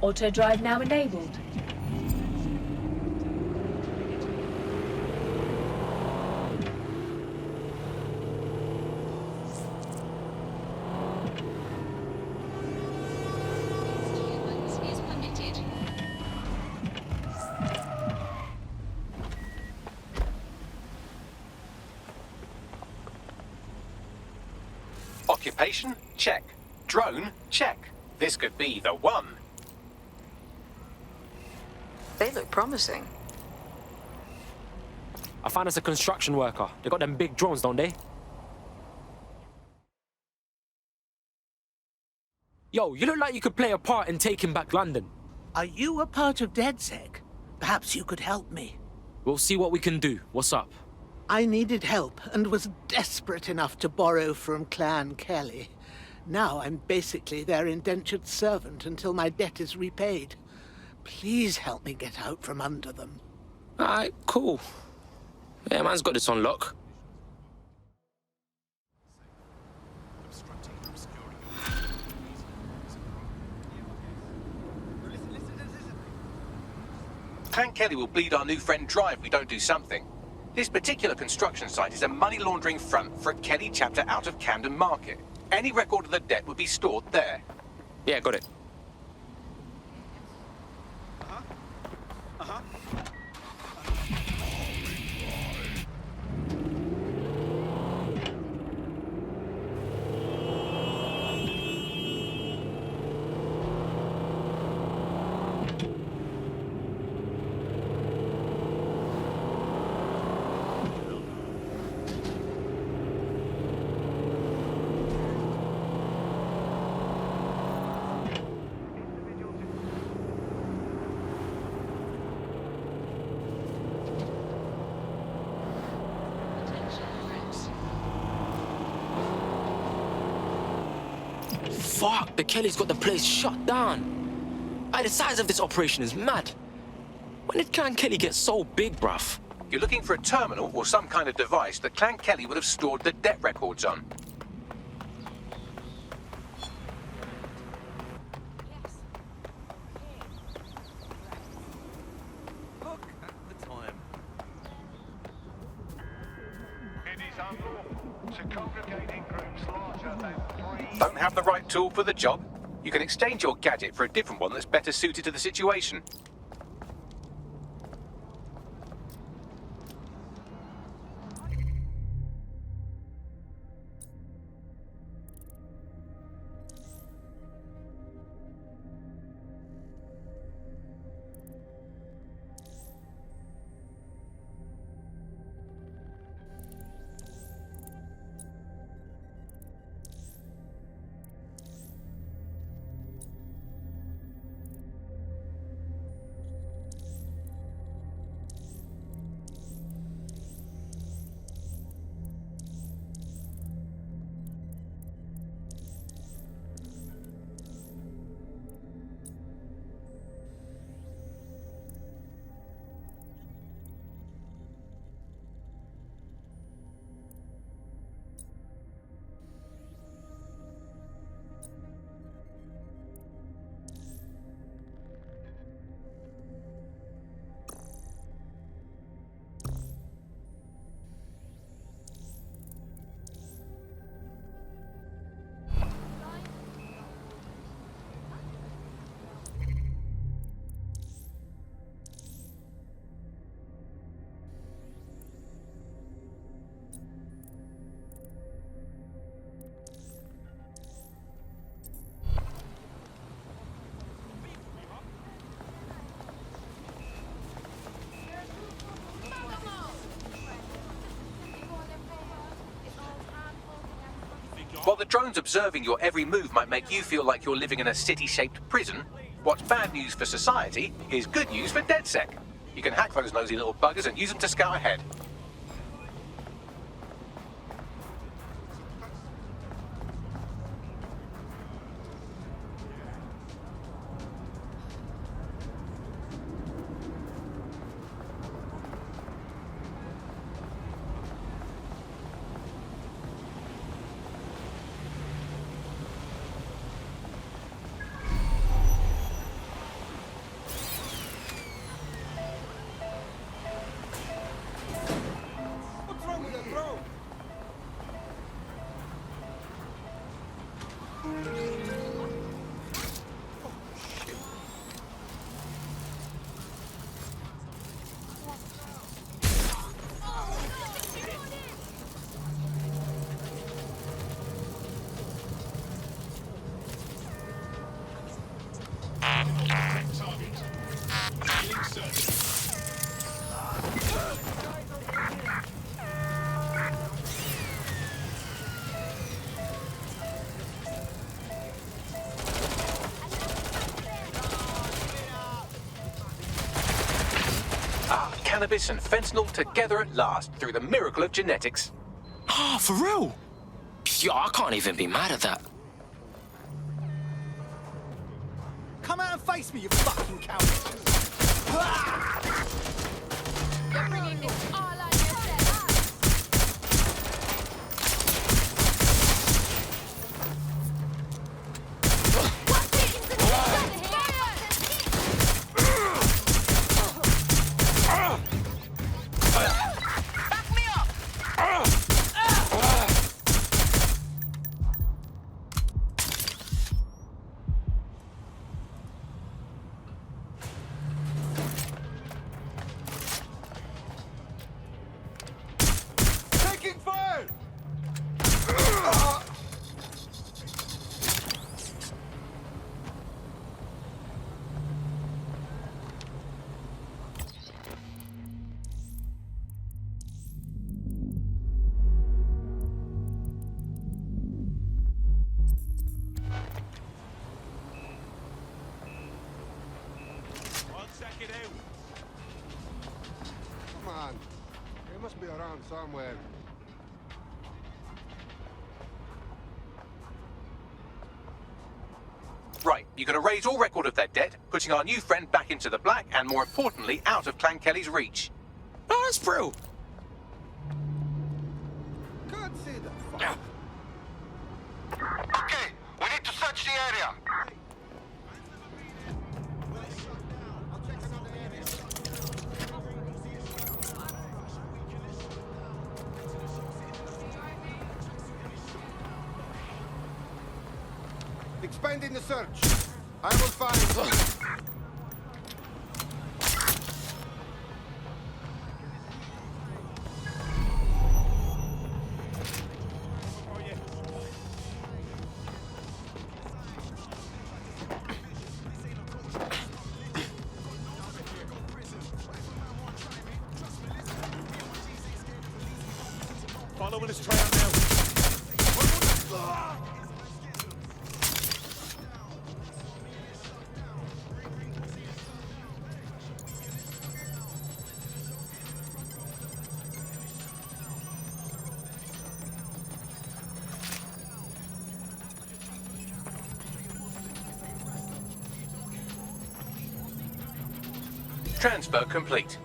Auto drive now enabled. Occupation? Check. Drone? Check. This could be the one. They look promising. I found us a construction worker. They got them big drones, don't they? Yo, you look like you could play a part in taking back London. Are you a part of DedSec? Perhaps you could help me. We'll see what we can do. What's up? I needed help and was desperate enough to borrow from Clan Kelly. Now I'm basically their indentured servant until my debt is repaid. Please help me get out from under them. Alright, cool. Yeah, man's got this on lock. Clan Kelly will bleed our new friend dry if we don't do something. This particular construction site is a money laundering front for a Kelly chapter out of Camden Market. Any record of the debt would be stored there. Yeah, got it. Fuck, the Kellys got the place shut down. The size of this operation is mad. When did Clan Kelly get so big, bruv? You're looking for a terminal or some kind of device that Clan Kelly would have stored the debt records on. Look at the time. It is unlawful to congregate in groups larger than 3. Don't have the right tool for the job? You can exchange your gadget for a different one that's better suited to the situation. While the drones observing your every move might make you feel like you're living in a city-shaped prison, what's bad news for society is good news for DedSec. You can hack those nosy little buggers and use them to scout ahead. Cannabis and fentanyl together at last through the miracle of genetics. Ah, for real? Yeah, I can't even be mad at that. Come out and face me, you fucking coward! You're bringing this all on yourself. Come on. He must be around somewhere. Right, you're going to raise all record of their debt, putting our new friend back into the black, and more importantly, out of Clan Kelly's reach. Oh, that's brilliant. Can't see the fuck. Okay, we need to search the area. Expanding the search. I will find... Following his trail now. Transfer complete.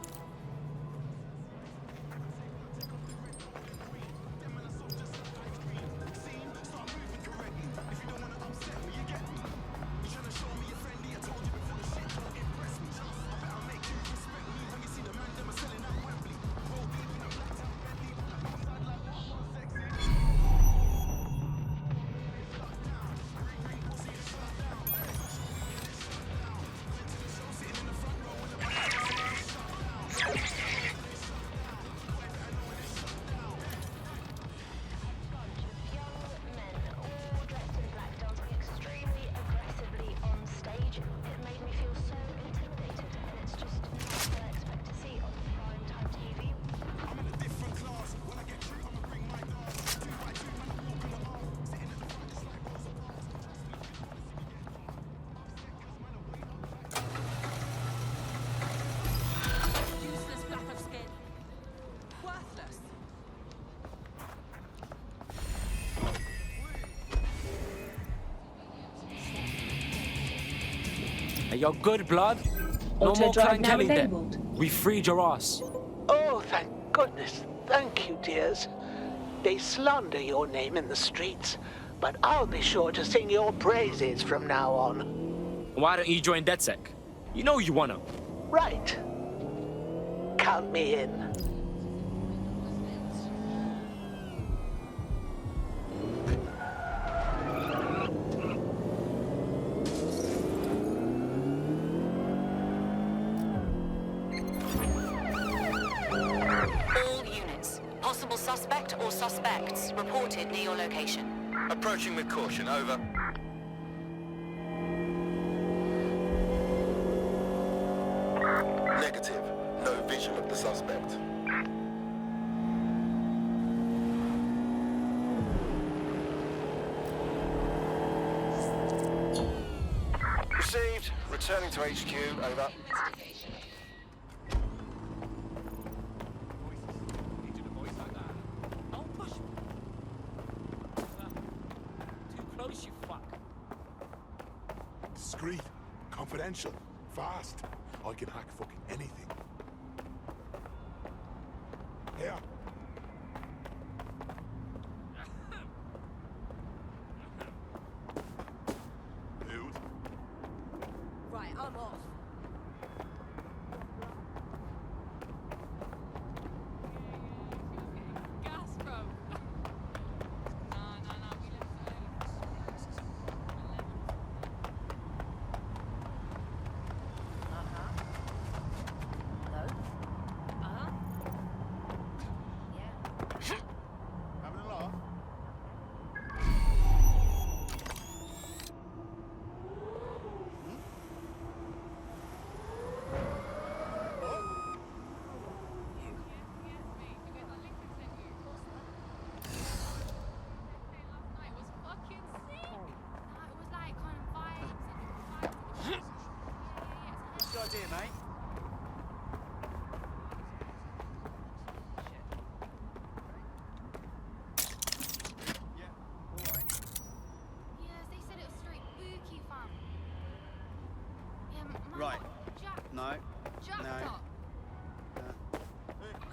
you're good blood. No Auto more drive Clan now Kelly there. enabled. We freed your ass. Oh, thank goodness. Thank you, dears. They slander your name in the streets, but I'll be sure to sing your praises from now on. Why don't you join DedSec? You know you wanna. Right. Count me in. All units. Possible suspect or suspects reported near your location. Approaching with caution, over. Negative. No vision of the suspect. Received. Returning to HQ, over. Close, you fuck. Discreet. Confidential. Fast. I can hack fucking anything. Here. Dude. Right, I'm off. Having a laugh? Good idea, mate. Right. No. No.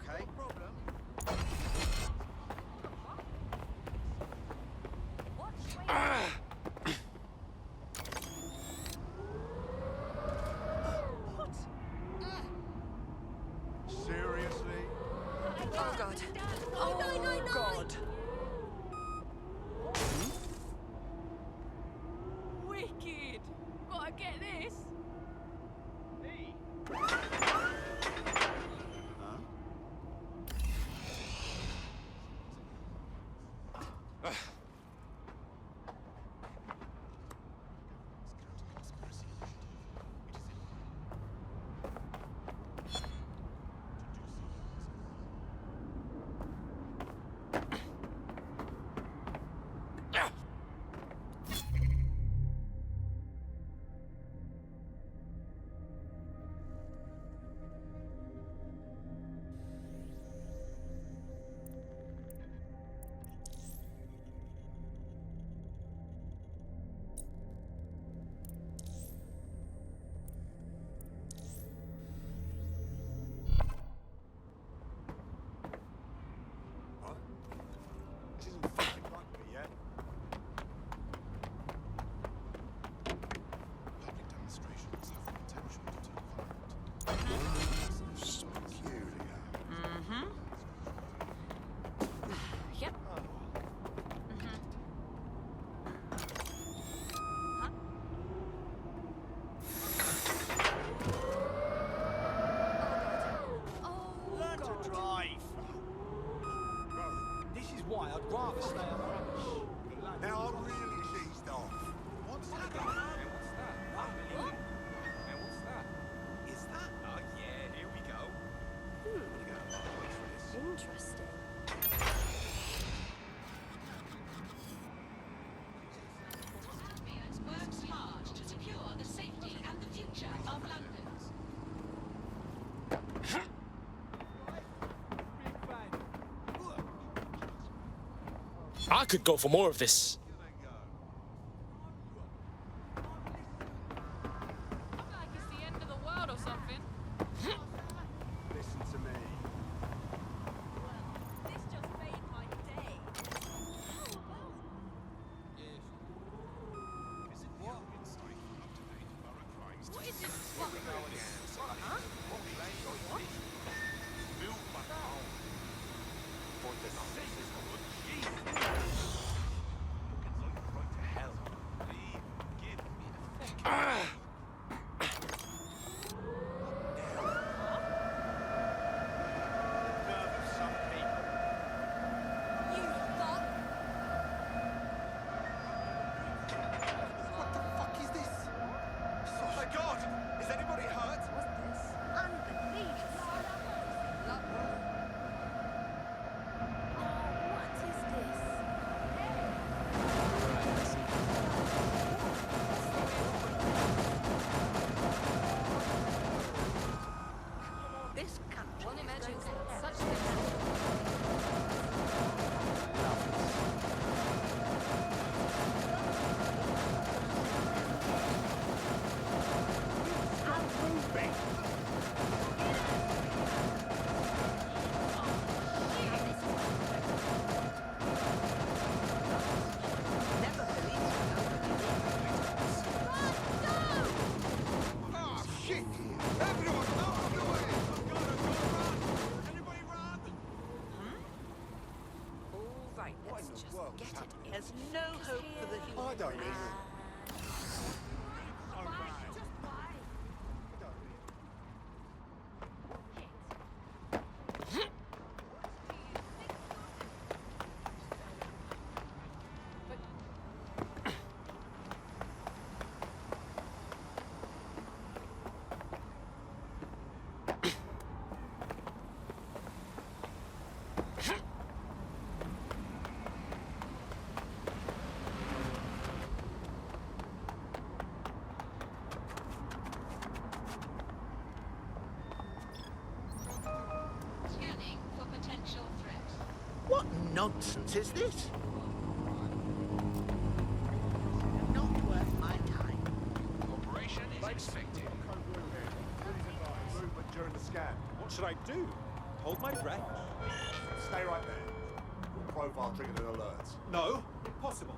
Okay. Seriously? Oh, God. Oh, no, God. Wicked! Gotta get this! This isn't fucking rugby yet. Public demonstrations have the potential to turn violent. Peculiar. Mm-hmm. Yep. Learn to drive. This is why I'd rather stay at home. Now I'm really cheesed off. What's that? What's that? What? What's that? Is that? Oh yeah, here we go. Interesting. Works hard to secure the safety and the future of London. I could go for more of this. There's no hope for the human I don't race. either. Scanning for potential threat. What nonsense is this? Not worth my time. Operation is expected. Movement during the scan. What should I do? Hold my breath? Stay right there. Your profile triggered an alert. No, impossible.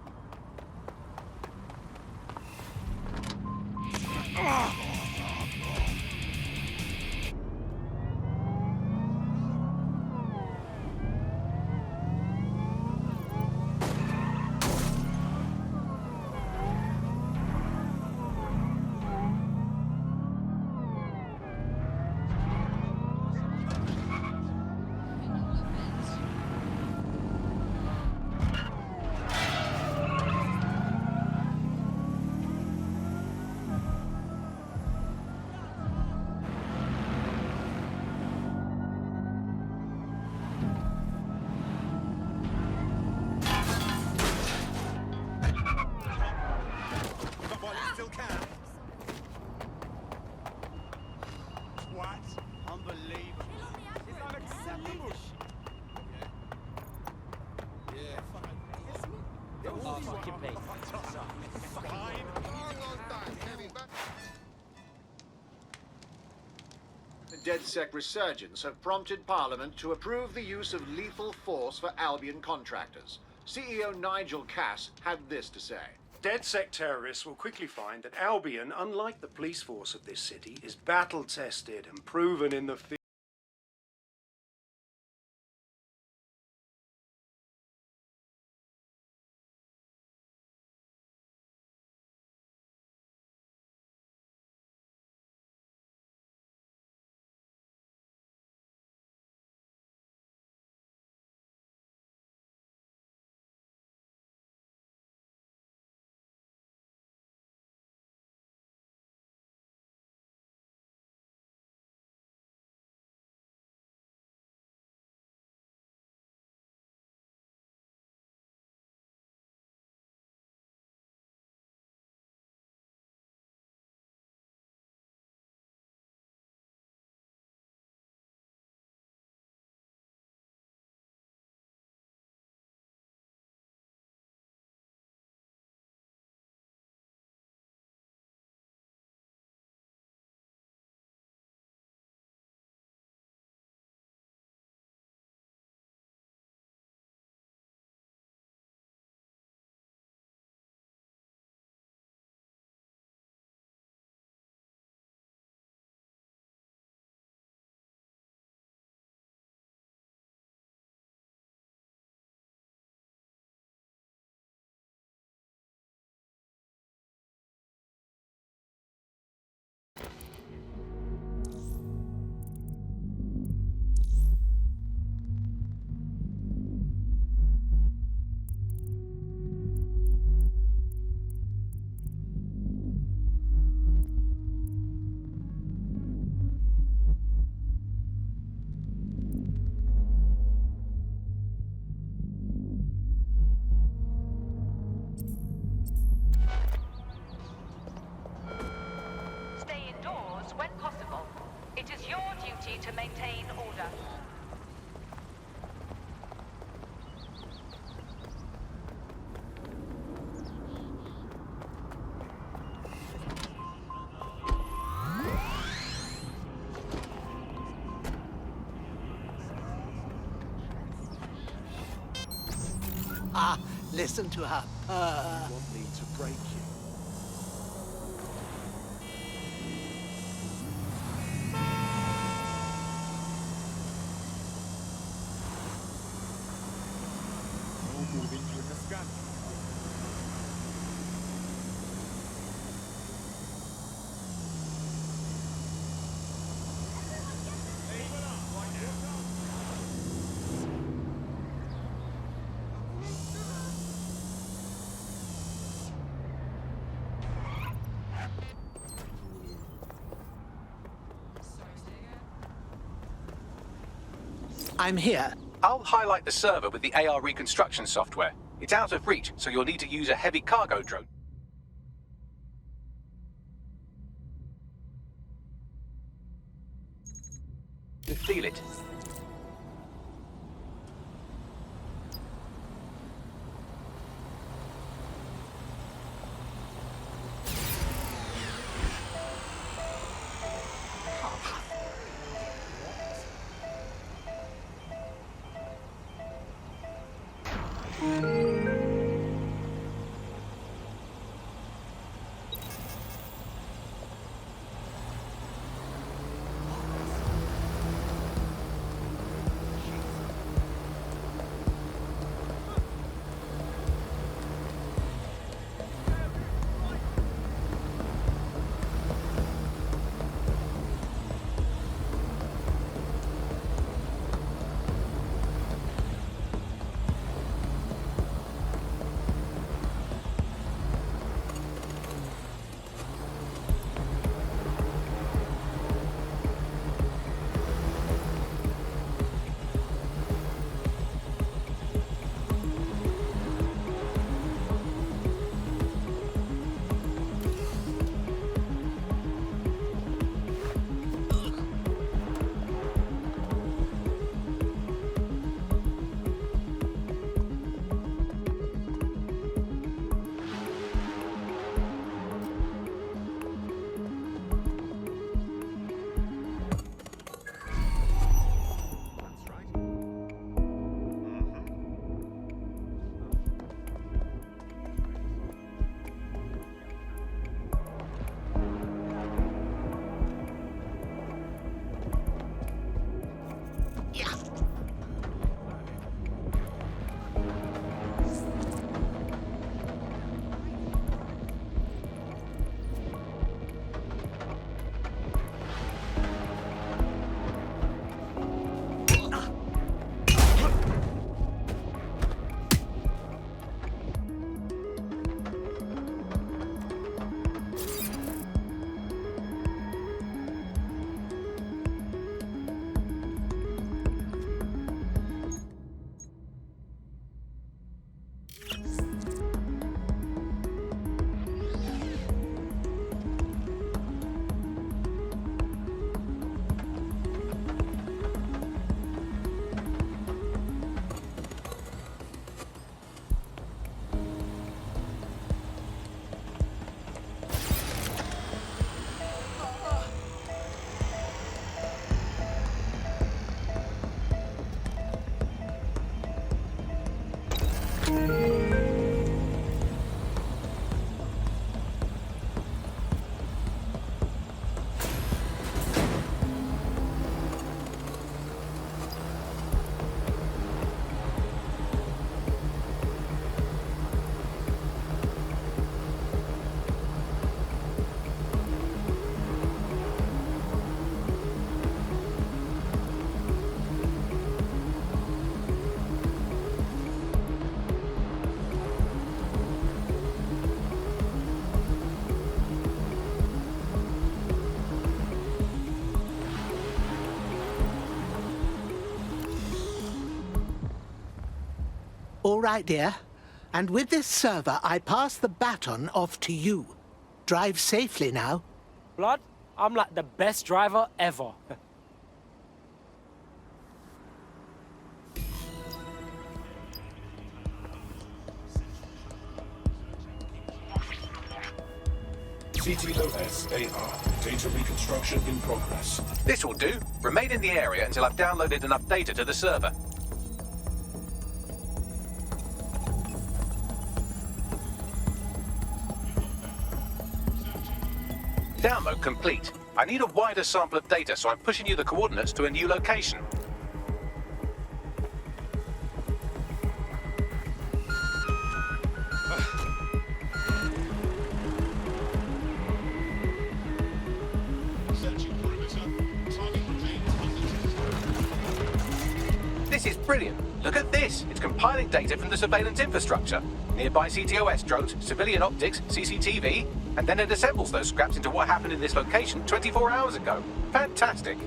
The DedSec resurgence have prompted Parliament to approve the use of lethal force for Albion contractors. CEO Nigel Cass had this to say. DedSec terrorists will quickly find that Albion, unlike the police force of this city, is battle-tested and proven in the field. to maintain order. Ah, listen to her purr. You want me to break you? No moving during the Scan. I'm here. I'll highlight the server with the AR reconstruction software. It's out of reach, so you'll need to use a heavy cargo drone. Feel it. All right, dear. And with this server, I pass the baton off to you. Drive safely now. Blood, I'm like the best driver ever. CTOS AR. Data reconstruction in progress. This will do. Remain in the area until I've downloaded enough data to the server. Download complete. I need a wider sample of data, so I'm pushing you the coordinates to a new location. This is brilliant. Look at this. It's compiling data from the surveillance infrastructure. Nearby CTOS drones, civilian optics, CCTV, and then it assembles those scraps into what happened in this location 24 hours ago. Fantastic.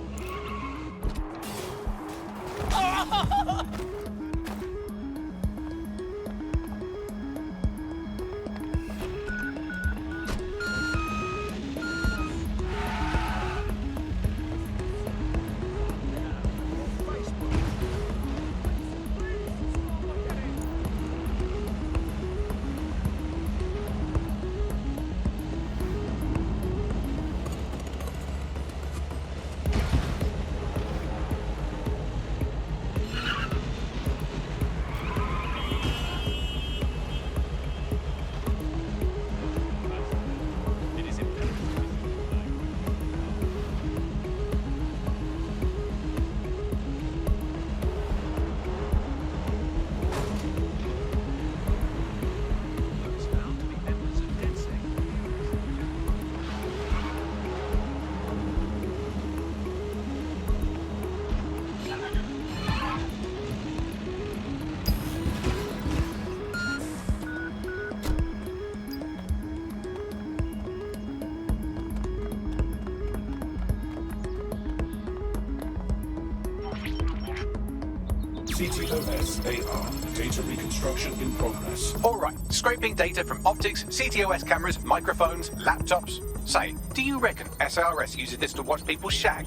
CTOS AR. Data reconstruction in progress. All right, scraping data from optics, CTOS cameras, microphones, laptops. Say, do you reckon SRS uses this to watch people shag?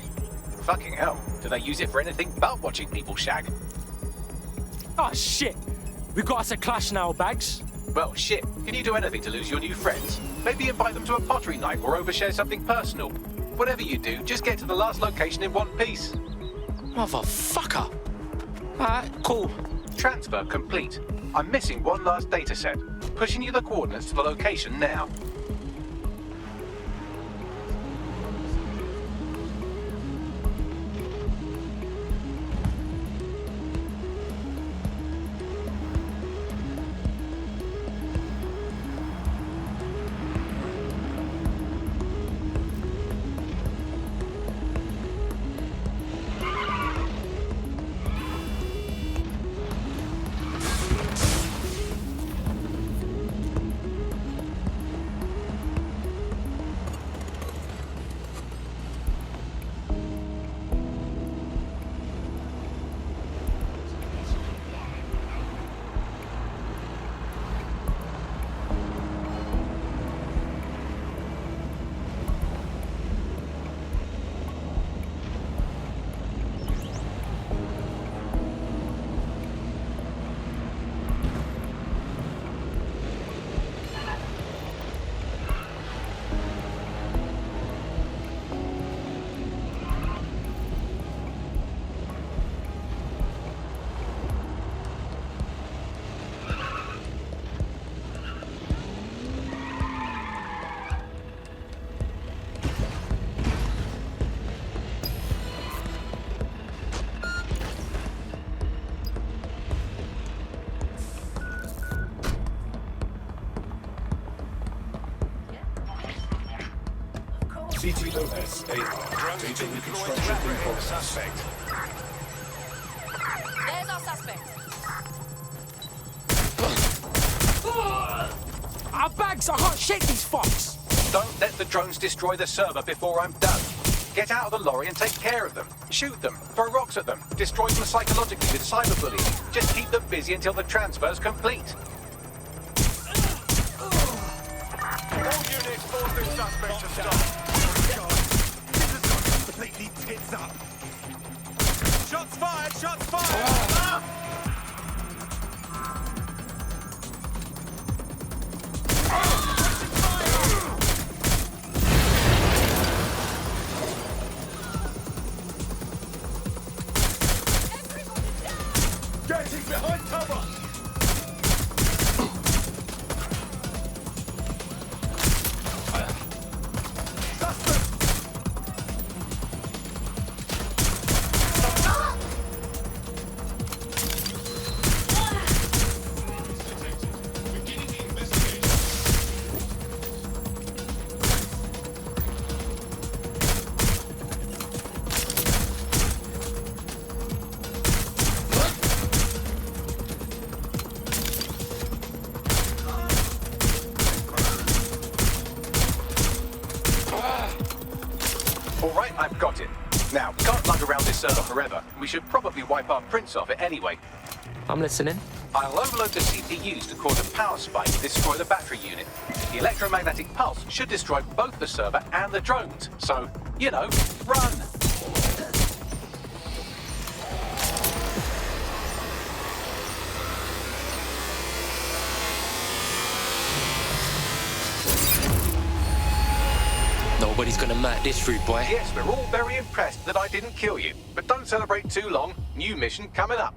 Fucking hell, do they use it for anything but watching people shag? Oh shit! We got us a clash now, Bags. Well, shit, can you do anything to lose your new friends? Maybe invite them to a pottery night or overshare something personal. Whatever you do, just get to the last location in one piece. Motherfucker! Alright, cool. Transfer complete. I'm missing one last data set. Pushing you the coordinates to the location now. CTOS AR. Data reconstruction in progress. Suspect. There's our suspect. Our Bags, I can't shake these fucks! Don't let the drones destroy the server before I'm done. Get out of the lorry and take care of them. Shoot them, throw rocks at them, destroy them psychologically with cyberbullying. Just keep them busy until the transfer's complete. All units, force this suspect to stop. Completely tits up. Shots fired! Shots fired! Getting behind cover! around this server forever. We should probably wipe our prints off it anyway. I'm listening. I'll overload the CPUs to cause a power spike and destroy the battery unit. The electromagnetic pulse should destroy both the server and the drones. So, you know, run! Nobody's gonna mat this rude boy. Yes, we're all very impressed that I didn't kill you. But don't celebrate too long. New mission coming up.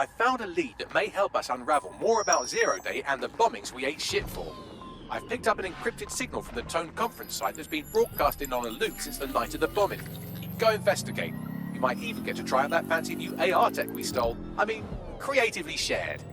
I found a lead that may help us unravel more about Zero Day and the bombings we ate shit for. I've picked up an encrypted signal from the Tone conference site that's been broadcasting on a loop since the night of the bombing. Go investigate. You might even get to try out that fancy new AR tech we stole. I mean, creatively shared.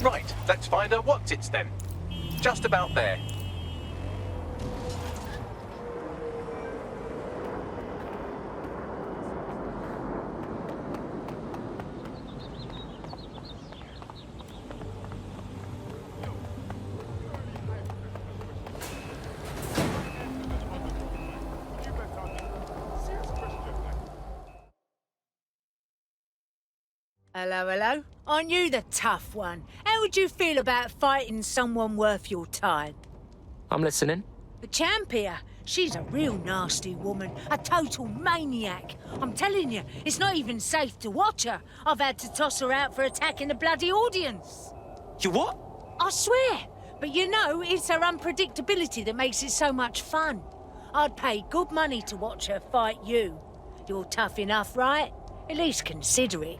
Right, let's find her what's-its then. Just about there. Hello, hello. Aren't you the tough one? How would you feel about fighting someone worth your time? I'm listening. The champ here, she's a real nasty woman, a total maniac. I'm telling you, it's not even safe to watch her. I've had to toss her out for attacking the bloody audience. You what? I swear. But you know, it's her unpredictability that makes it so much fun. I'd pay good money to watch her fight you. You're tough enough, right? At least consider it.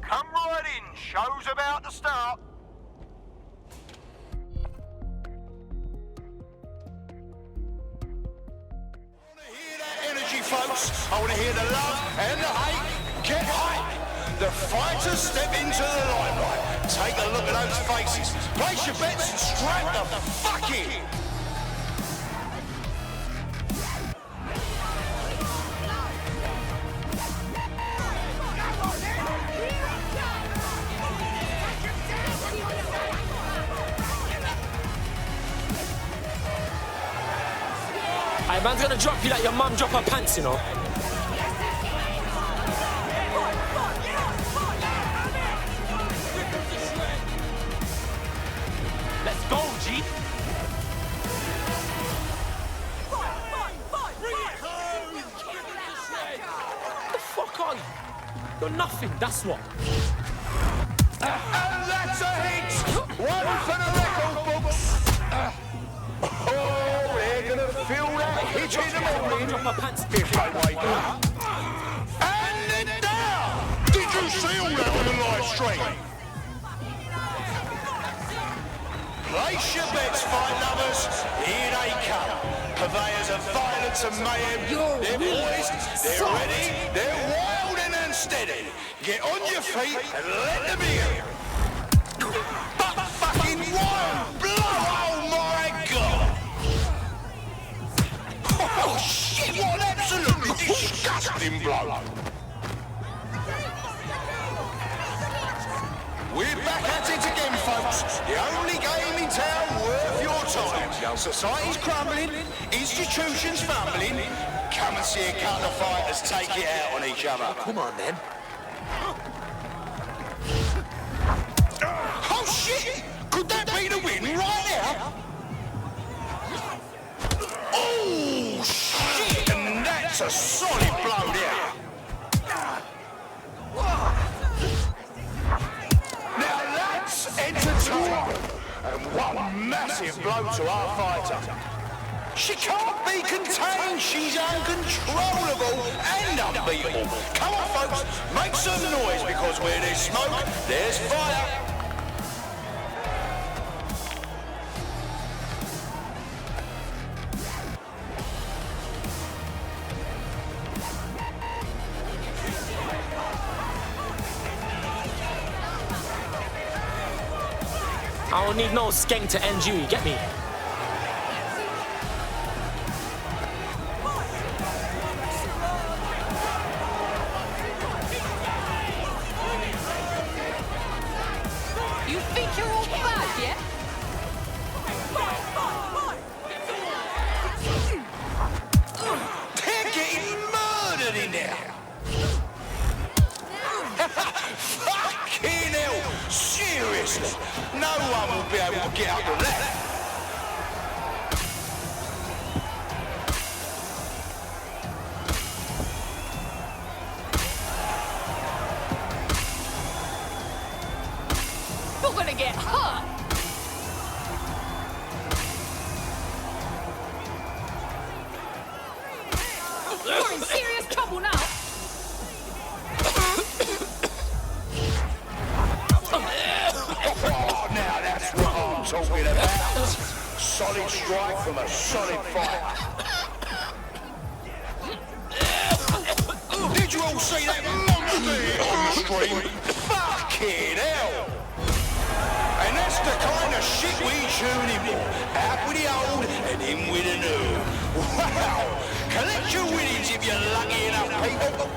Come right in. Show's about to start. Energy, folks. I want to hear the love and the hate. Get hype. The fighters step into the limelight. Take a look at those faces. Place your bets and strap the fuck in. Hey, man's gonna drop you like your mum drop her pants, you know. Let's go, G. What the fuck are you? You're nothing, that's what. And that's a hit! One for the record books! Oh, we're gonna feel that hit in the morning Drop my pants. if they wake up. And then down! Did you see all that on the live stream? Place your bets, fight lovers. Here they come. Purveyors of violence and mayhem. They're poised, they're ready, they're wild and unsteady. Get on your feet and let them in. But fucking wild blow, oh my god! Oh shit, what an absolutely disgusting blow! We're back at it again, folks. The only game in town worth your time. Society's crumbling, institutions fumbling. Come and see a couple of fighters take it out on each other. Come on, then. Oh, shit! Could that be the win right now? Oh, shit! And that's a solid blow there. Now that's entertaining. And one massive blow to our fighter. She can't be contained. She's uncontrollable and unbeatable. Come on, folks, make some noise because where there's smoke, there's fire. I don't need no skank to end you, you get me? You think you're all bad, yeah? They're getting murdered in there. Fucking hell, seriously. No one will be able to get up to that. You're gonna get hurt! You're in serious trouble now! Oh, now that's what I'm talking about. Solid strike from a solid fighter. Did you all see that monster hit on the stream? Fucking hell! And that's the kind of shit we tune in for. Out with the old and in with the new. Wow! Collect your winnings if you're lucky enough, people.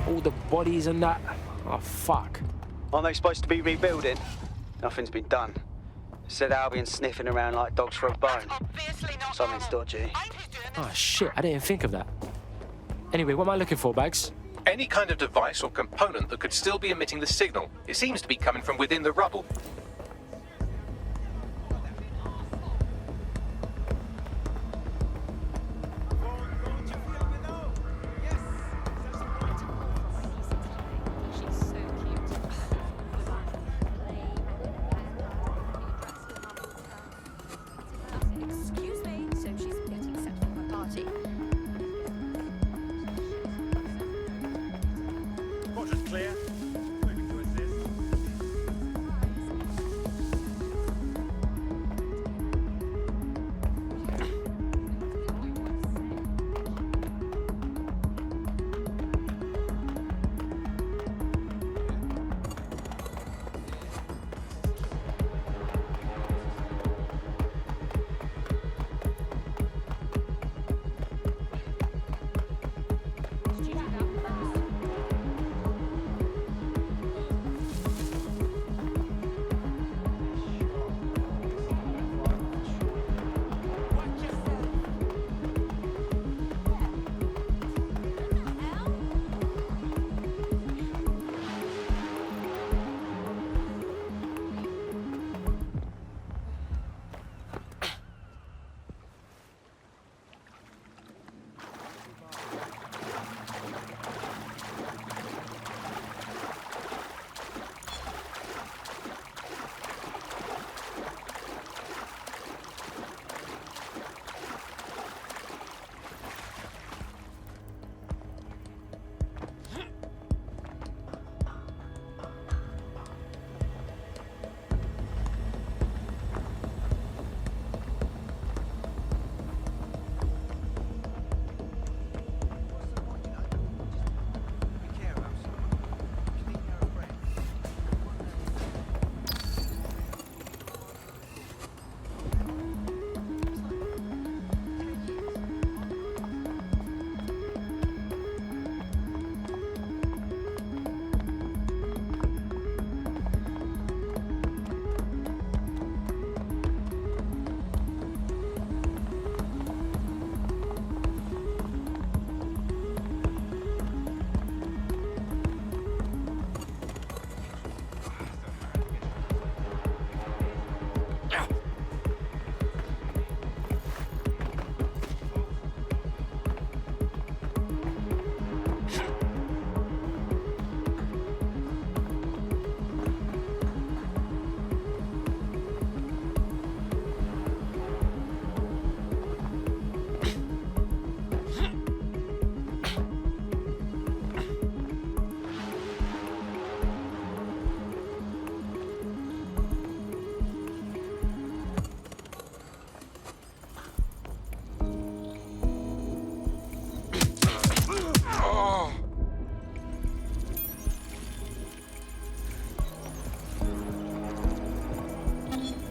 All the bodies and that. Oh, fuck. Aren't they supposed to be rebuilding? Nothing's been done. Said Albion's sniffing around like dogs for a bone. Something's dodgy. Oh, shit, I didn't think of that. Anyway, what am I looking for, Bags? Any kind of device or component that could still be emitting the signal. It seems to be coming from within the rubble.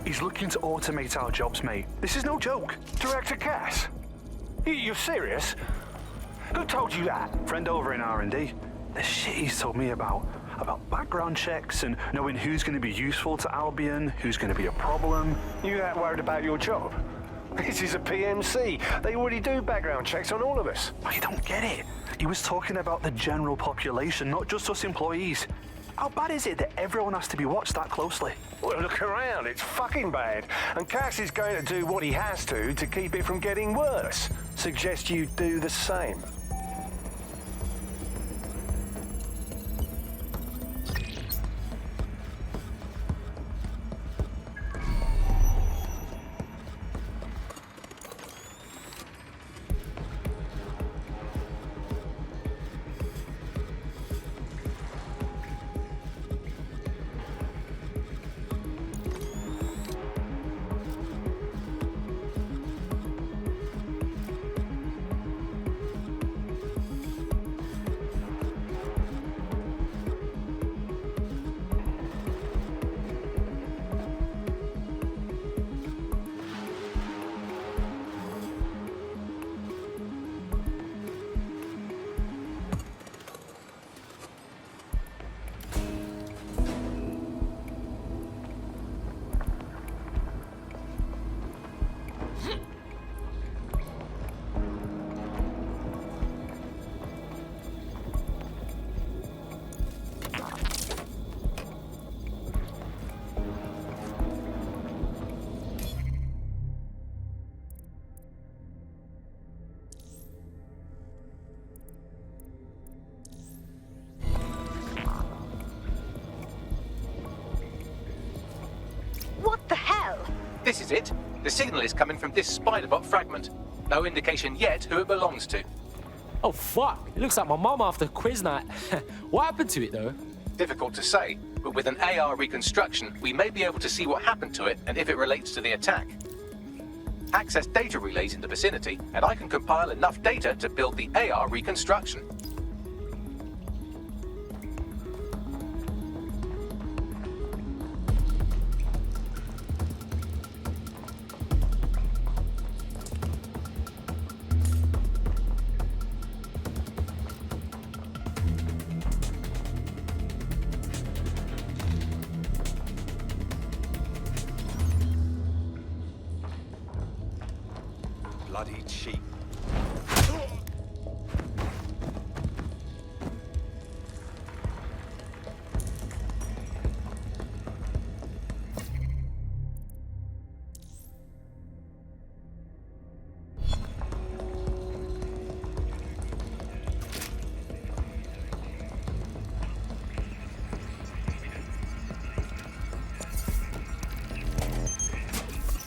He's looking to automate our jobs, mate. This is no joke. Director Cass? You're serious? Who told you that? Friend over in R&D. The shit he's told me about background checks and knowing who's going to be useful to Albion, who's going to be a problem. You that worried about your job? This is a PMC. They already do background checks on all of us. But you don't get it. He was talking about the general population, not just us employees. How bad is it that everyone has to be watched that closely? Well, look around. It's fucking bad. And Cass is going to do what he has to keep it from getting worse. Suggest you do the same. This is it. The signal is coming from this spiderbot fragment. No indication yet who it belongs to. Oh fuck, it looks like my mum after quiz night. What happened to it though? Difficult to say, but with an AR reconstruction, we may be able to see what happened to it and if it relates to the attack. Access data relays in the vicinity, and I can compile enough data to build the AR reconstruction. Bloody cheap.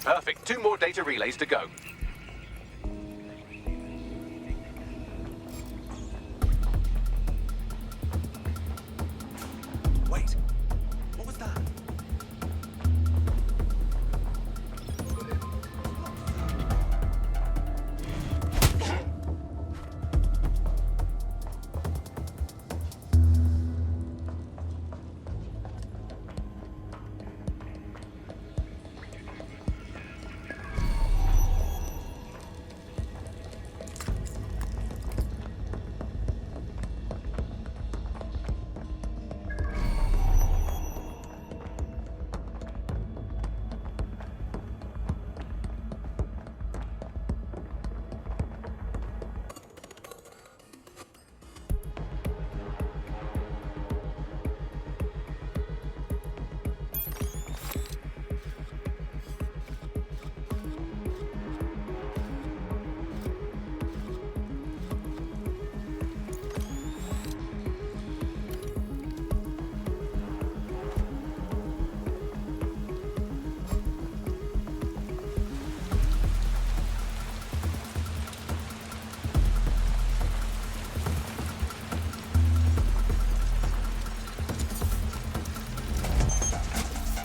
Perfect. 2 more data relays to go. Wait, what was that?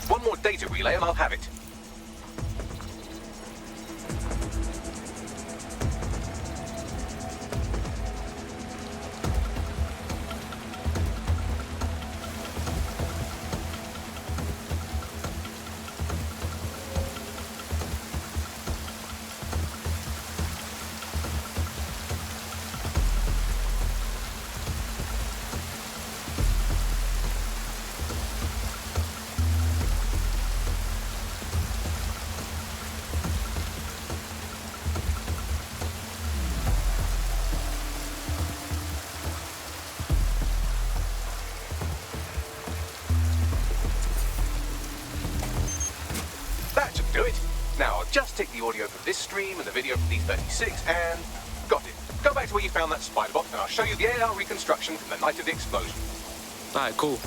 One more data relay and I'll have it. Now, I'll just take the audio from this stream and the video from D36 and... got it. Go back to where you found that spider bot and I'll show you the AR reconstruction from the night of the explosion. Alright, cool.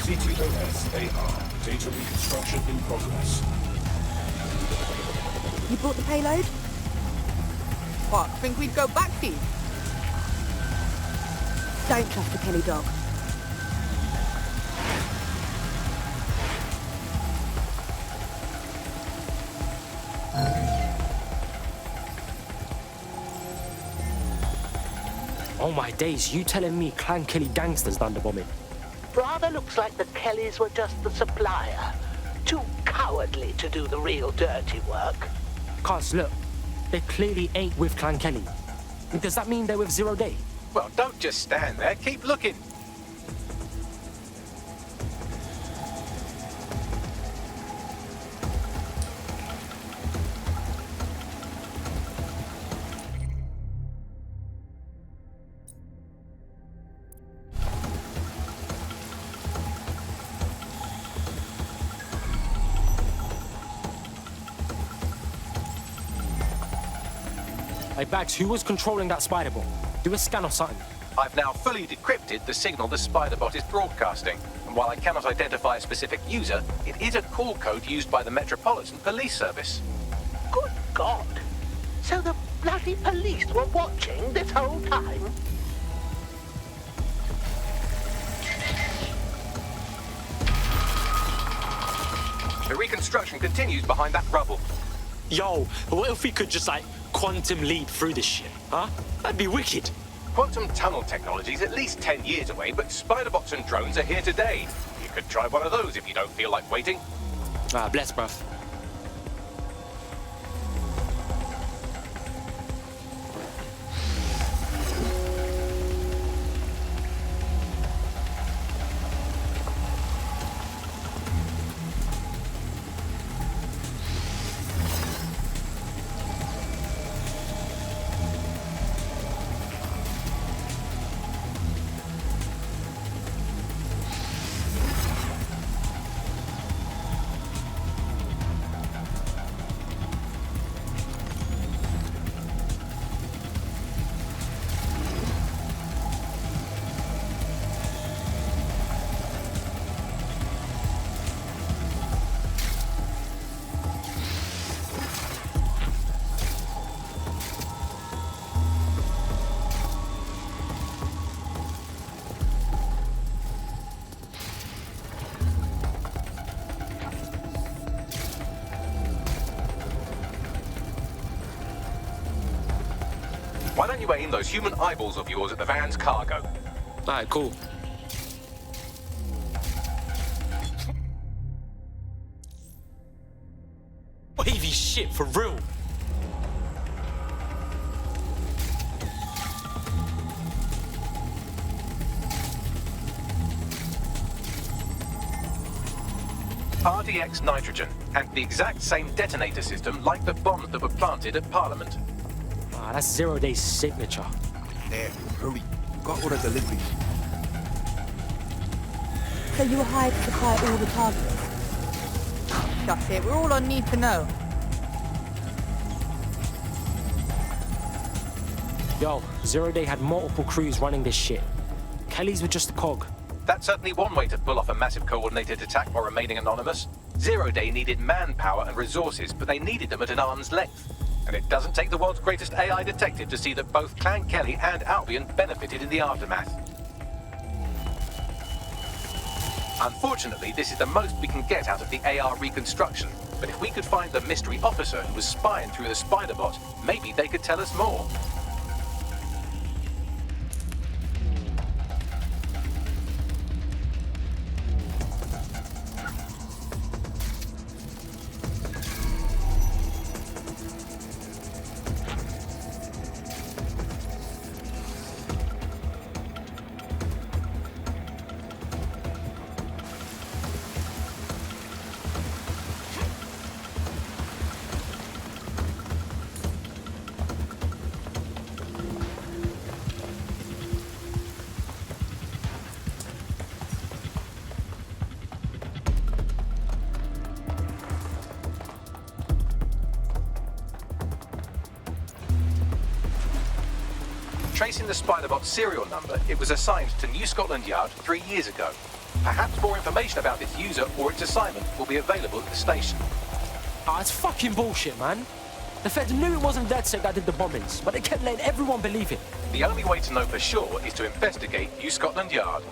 CTOS-AR. Data reconstruction in progress. You brought the payload? What, think we'd go back to you? Don't trust the Kelly dog. Oh my days, you telling me Clan Kelly gangsters done the bombing? Rather looks like the Kellys were just the supplier. Too cowardly to do the real dirty work. Cuz, look, they clearly ain't with Clan Kelly. Does that mean they're with Zero Day? Well, don't just stand there. Keep looking. Hey, Bags, who was controlling that spider bot? Do a scan or something. I've now fully decrypted the signal the spider bot is broadcasting. And while I cannot identify a specific user, it is a call code used by the Metropolitan Police Service. Good God! So the bloody police were watching this whole time? The reconstruction continues behind that rubble. Yo, what if we could just, like, quantum leap through this shit, huh? That'd be wicked. Quantum tunnel technology is at least 10 years away, but spider bots and drones are here today. You could try one of those if you don't feel like waiting. Ah, bless, bruv. Why don't you aim those human eyeballs of yours at the van's cargo? Alright, cool. Wavy shit, for real. RDX nitrogen, and the exact same detonator system like the bombs that were planted at Parliament. Ah, that's Zero Day's signature. There, hurry. Got all the deliveries. So you were hired to supply all the targets? That's it. We're all on need to know. Yo, Zero Day had multiple crews running this shit. Kelly's were just a cog. That's certainly one way to pull off a massive coordinated attack while remaining anonymous. Zero Day needed manpower and resources, but they needed them at an arm's length. And it doesn't take the world's greatest AI detective to see that both Clan Kelly and Albion benefited in the aftermath. Unfortunately, this is the most we can get out of the AR reconstruction. But if we could find the mystery officer who was spying through the spider bot, maybe they could tell us more. Tracing the Spiderbot's serial number, it was assigned to New Scotland Yard 3 years ago. Perhaps more information about this user or its assignment will be available at the station. Ah, it's fucking bullshit, man. The feds knew it wasn't DedSec that did the bombings, but they kept letting everyone believe it. The only way to know for sure is to investigate New Scotland Yard.